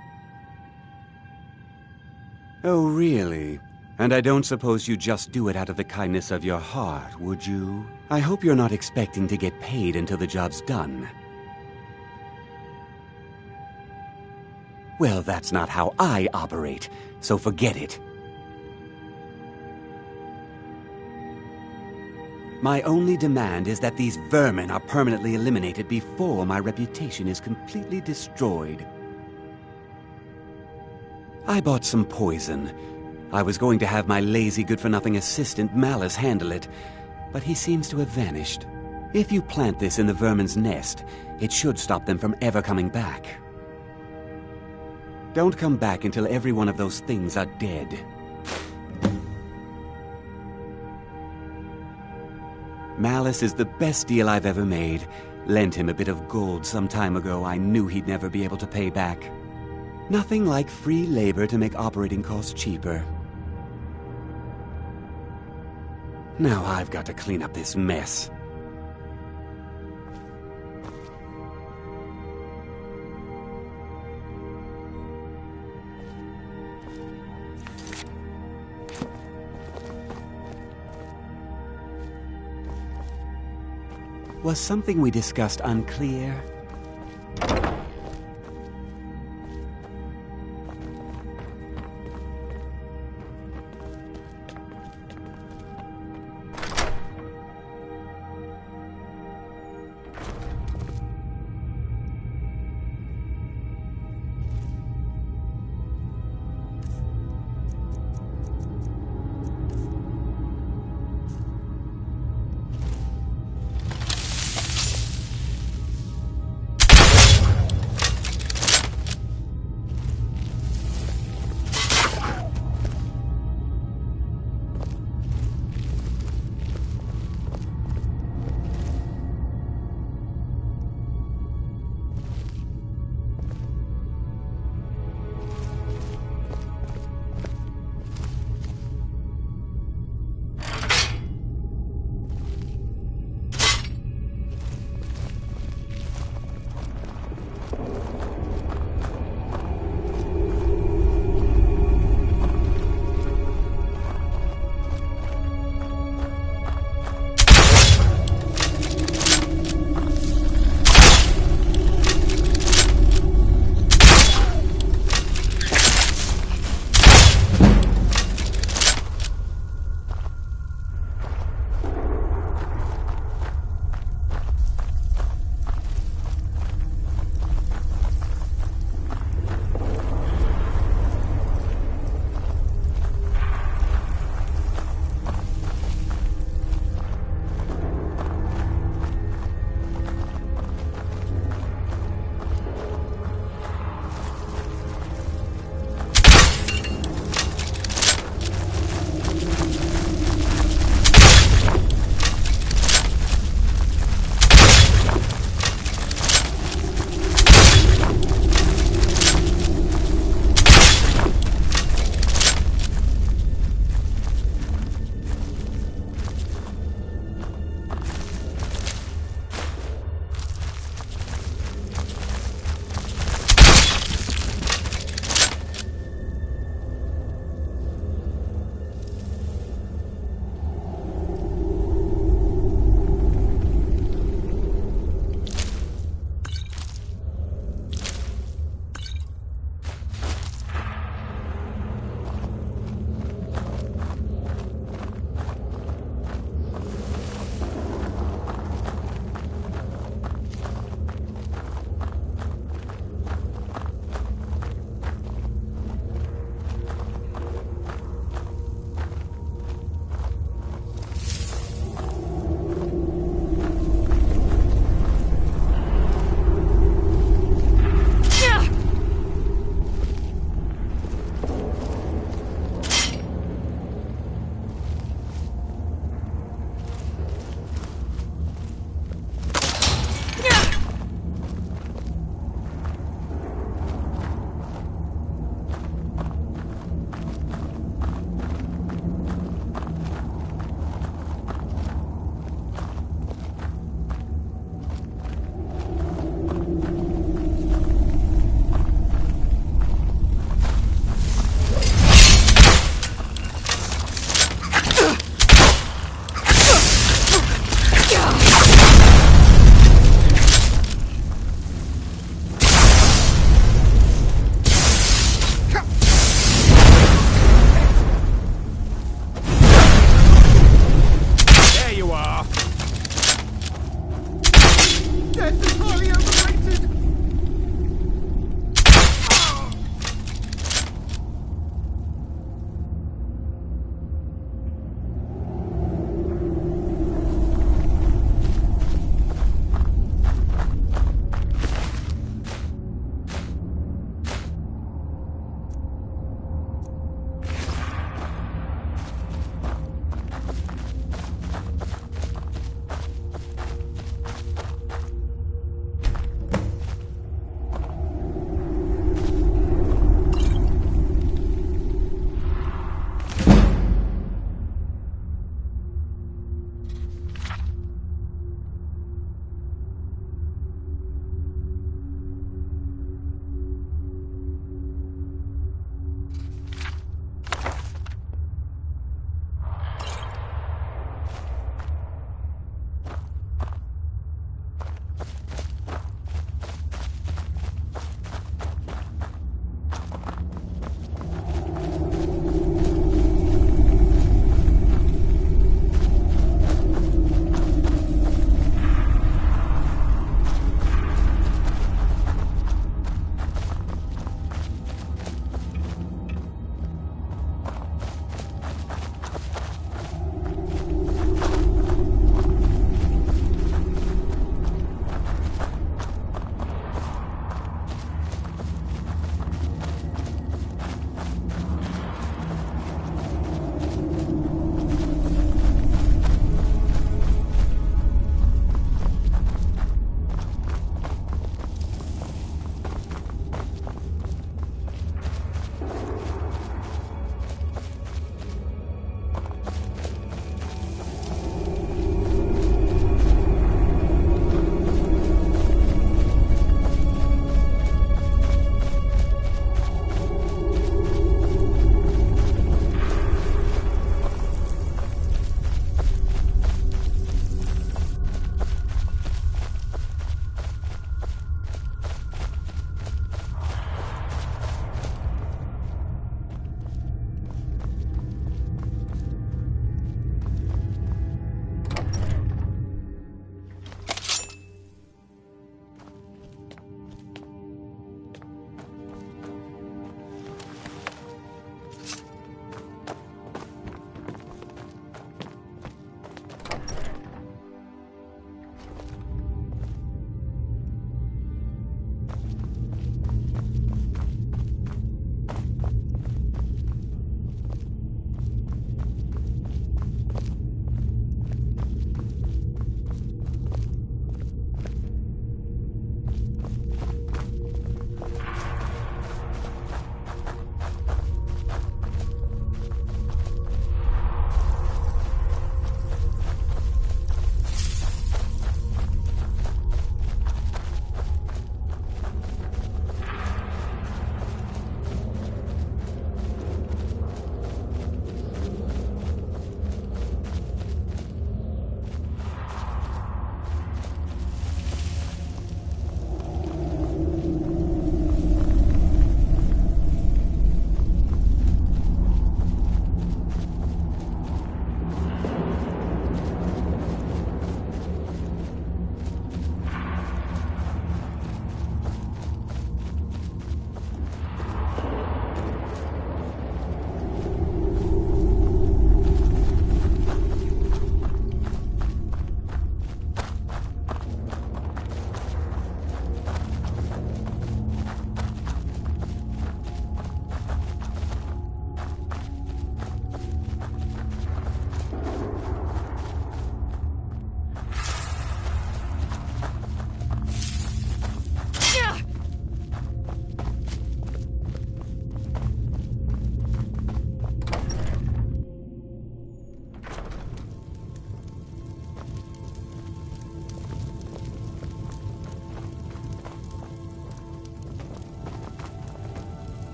Oh, really? And I don't suppose you just do it out of the kindness of your heart, would you? I hope you're not expecting to get paid until the job's done. Well, that's not how I operate, so forget it. My only demand is that these vermin are permanently eliminated before my reputation is completely destroyed. I bought some poison. I was going to have my lazy, good-for-nothing assistant Malice handle it, but he seems to have vanished. If you plant this in the vermin's nest, it should stop them from ever coming back. Don't come back until every one of those things are dead. Malice is the best deal I've ever made. Lent him a bit of gold some time ago I knew he'd never be able to pay back. Nothing like free labor to make operating costs cheaper. Now I've got to clean up this mess. Was something we discussed unclear?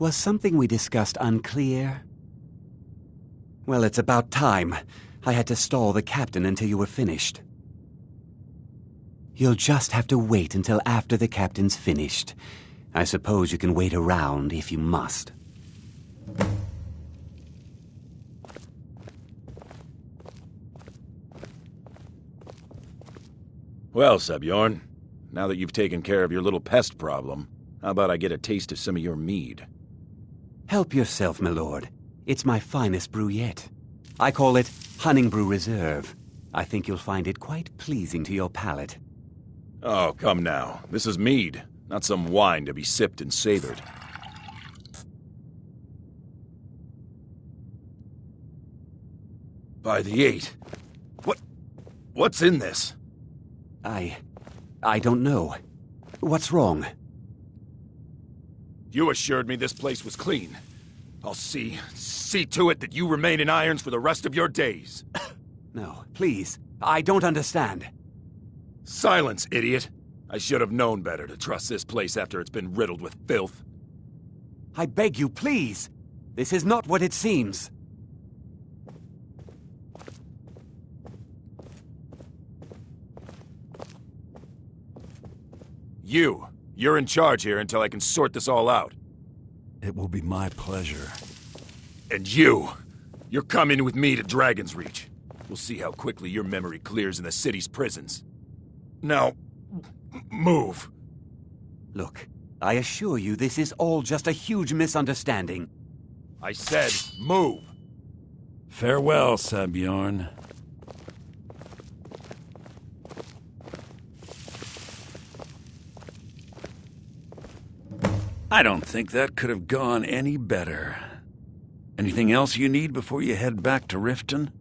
Was something we discussed unclear? Well, it's about time. I had to stall the captain until you were finished. You'll just have to wait until after the captain's finished. I suppose you can wait around if you must. Well, Sebjorn, now that you've taken care of your little pest problem, how about I get a taste of some of your mead? Help yourself, my lord. It's my finest brew yet. I call it Honningbrew Reserve. I think you'll find it quite pleasing to your palate. Oh, come now. This is mead, not some wine to be sipped and savored. By the 8. What's in this? I don't know. What's wrong? You assured me this place was clean. I'll see to it that you remain in irons for the rest of your days. No, please. I don't understand. Silence, idiot. I should have known better to trust this place after it's been riddled with filth. I beg you, please. This is not what it seems. You're in charge here until I can sort this all out. It will be my pleasure. And you're coming with me to Dragon's Reach. We'll see how quickly your memory clears in the city's prisons. Now, move. Look, I assure you this is all just a huge misunderstanding. I said move. Farewell, Sebjorn. I don't think that could have gone any better. Anything else you need before you head back to Riften?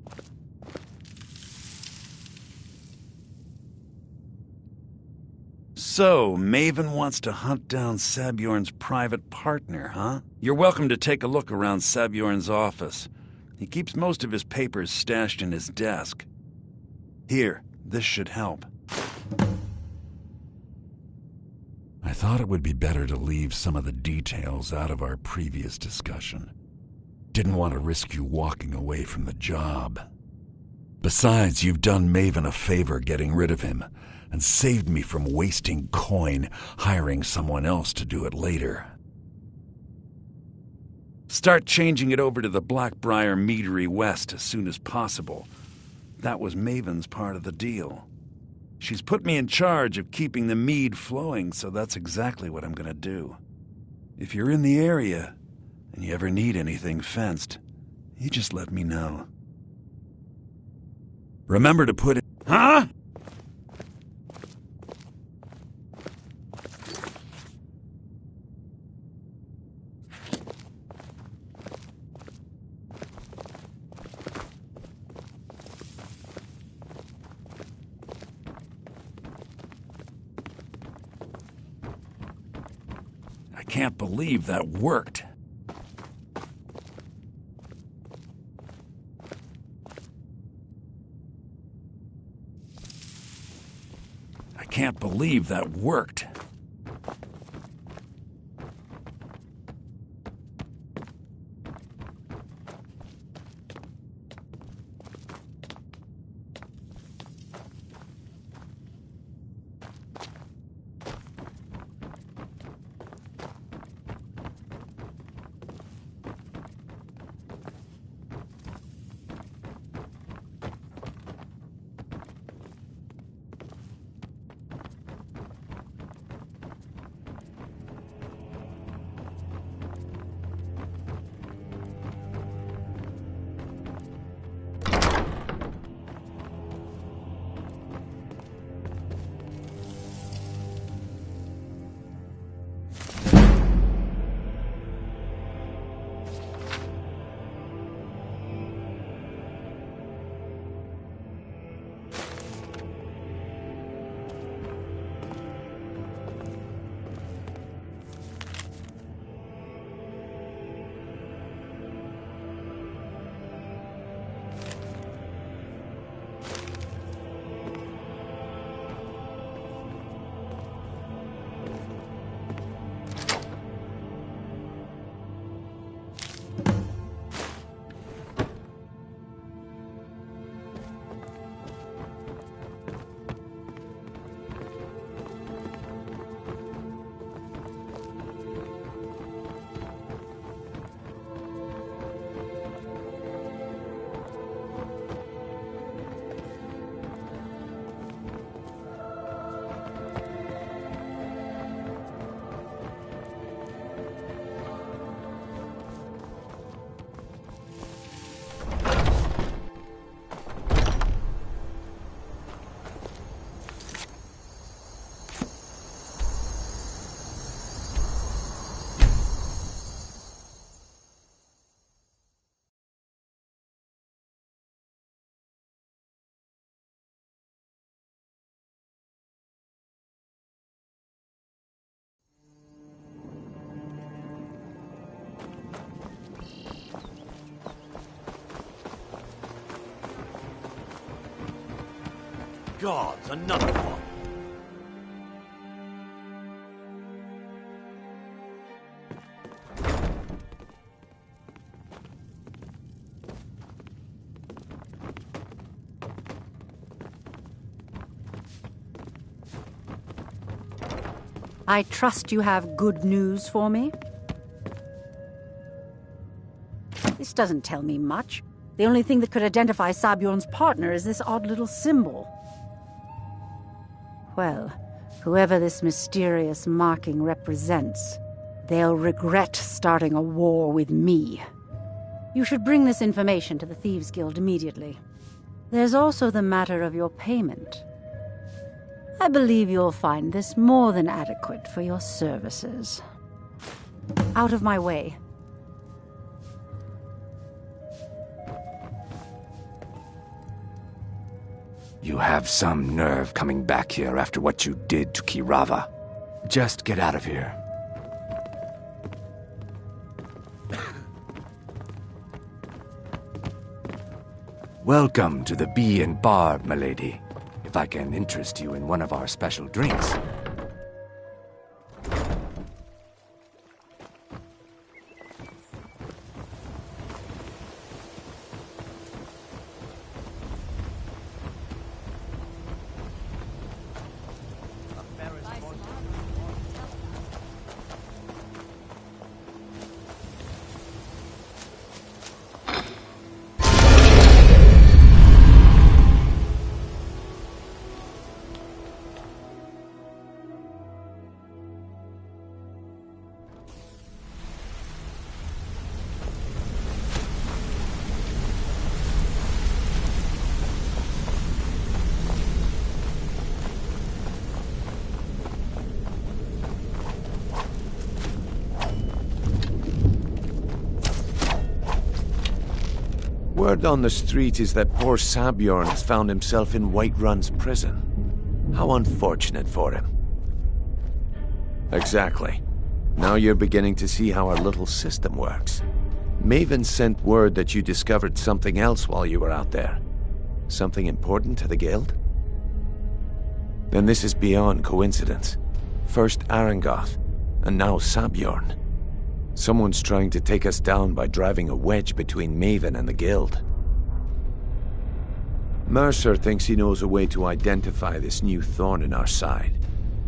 So, Maven wants to hunt down Sabjorn's private partner, huh? You're welcome to take a look around Sabjorn's office. He keeps most of his papers stashed in his desk. Here, this should help. I thought it would be better to leave some of the details out of our previous discussion. Didn't want to risk you walking away from the job. Besides, you've done Maven a favor getting rid of him, and saved me from wasting coin hiring someone else to do it later. Start changing it over to the Blackbriar Meadery West as soon as possible. That was Maven's part of the deal. She's put me in charge of keeping the mead flowing, so that's exactly what I'm gonna do. If you're in the area, and you ever need anything fenced, you just let me know. Remember to put it... Huh? I can't believe that worked. I can't believe that worked. gods, another one. I trust you have good news for me? This doesn't tell me much. The only thing that could identify Sabjorn's partner is this odd little symbol. Well, whoever this mysterious marking represents, they'll regret starting a war with me. You should bring this information to the Thieves Guild immediately. There's also the matter of your payment. I believe you'll find this more than adequate for your services. Out of my way. You have some nerve coming back here after what you did to Kirava. Just get out of here. Welcome to the Bee and Barb, milady. If I can interest you in one of our special drinks. Word on the street is that poor Sabjorn has found himself in Whiterun's prison. How unfortunate for him. Exactly. Now you're beginning to see how our little system works. Maven sent word that you discovered something else while you were out there. Something important to the guild? Then this is beyond coincidence. First Arangoth, and now Sabjorn. Someone's trying to take us down by driving a wedge between Maven and the guild. Mercer thinks he knows a way to identify this new thorn in our side.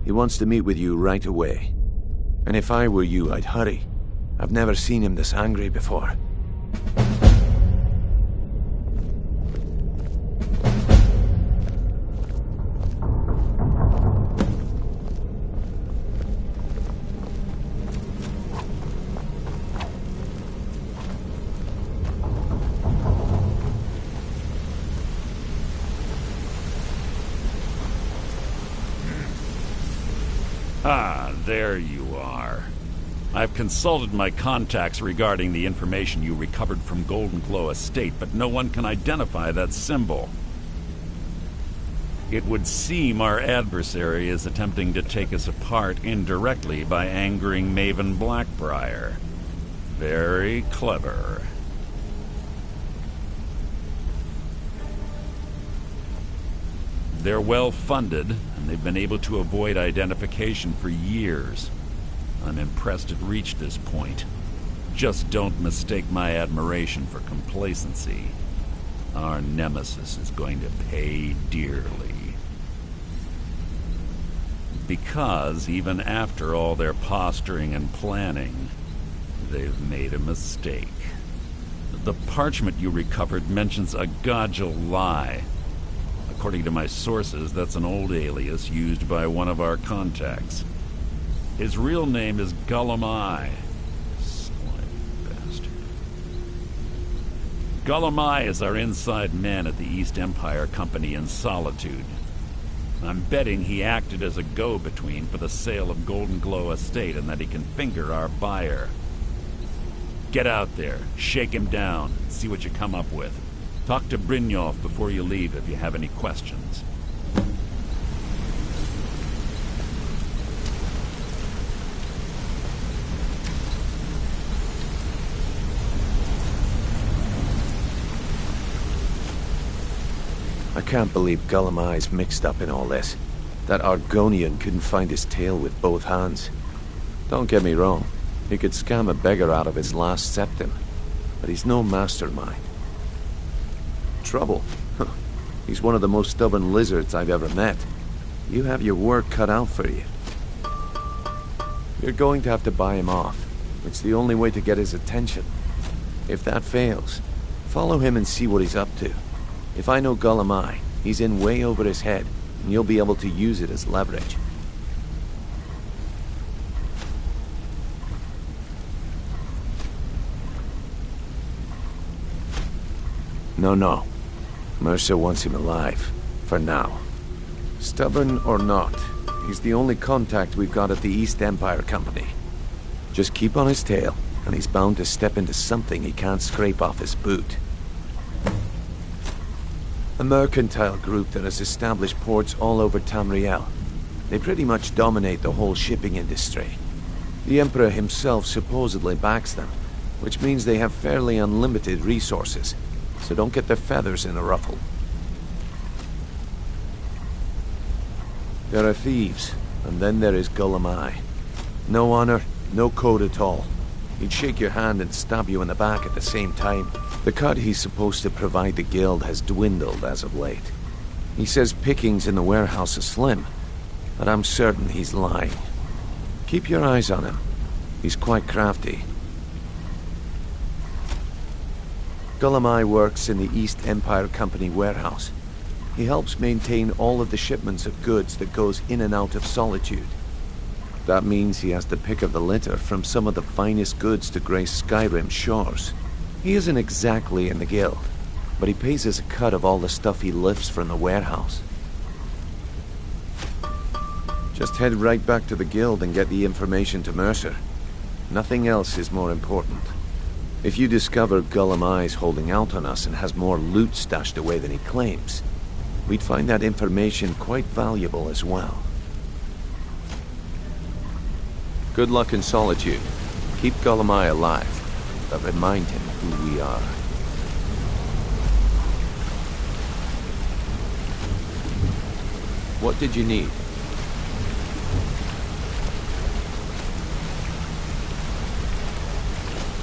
He wants to meet with you right away. And if I were you, I'd hurry. I've never seen him this angry before. Ah, there you are. I've consulted my contacts regarding the information you recovered from Golden Glow Estate, but no one can identify that symbol. It would seem our adversary is attempting to take us apart indirectly by angering Maven Blackbriar. Very clever. They're well-funded, and they've been able to avoid identification for years. I'm impressed it reached this point. Just don't mistake my admiration for complacency. Our nemesis is going to pay dearly. Because even after all their posturing and planning, they've made a mistake. The parchment you recovered mentions a Godjal lie. According to my sources, that's an old alias used by one of our contacts. His real name is Gullumai. Slimy bastard. Gullumai is our inside man at the East Empire Company in Solitude. I'm betting he acted as a go-between for the sale of Golden Glow Estate and that he can finger our buyer. Get out there, shake him down, and see what you come up with. Talk to Brynjolf before you leave if you have any questions. I can't believe Gullum mixed up in all this. That Argonian couldn't find his tail with both hands. Don't get me wrong, he could scam a beggar out of his last septim, but he's no mastermind. Trouble? Huh. He's one of the most stubborn lizards I've ever met. You have your work cut out for you. You're going to have to buy him off. It's the only way to get his attention. If that fails, follow him and see what he's up to. If I know Gullum, he's in way over his head, and you'll be able to use it as leverage. No. Mercer wants him alive. For now. Stubborn or not, he's the only contact we've got at the East Empire Company. Just keep on his tail, and he's bound to step into something he can't scrape off his boot. A mercantile group that has established ports all over Tamriel. They pretty much dominate the whole shipping industry. The Emperor himself supposedly backs them, which means they have fairly unlimited resources, so don't get their feathers in a ruffle. There are thieves, and then there is Gullum. No honor, no code at all. He'd shake your hand and stab you in the back at the same time. The cut he's supposed to provide the guild has dwindled as of late. He says pickings in the warehouse are slim, but I'm certain he's lying. Keep your eyes on him. He's quite crafty. Gullum works in the East Empire Company warehouse. He helps maintain all of the shipments of goods that goes in and out of Solitude. That means he has the pick of the litter from some of the finest goods to grace Skyrim shores. He isn't exactly in the guild, but he pays us a cut of all the stuff he lifts from the warehouse. Just head right back to the guild and get the information to Mercer. Nothing else is more important. If you discover Gullum holding out on us and has more loot stashed away than he claims, we'd find that information quite valuable as well. Good luck in Solitude. Keep Gullum alive, but remind him who we are. What did you need?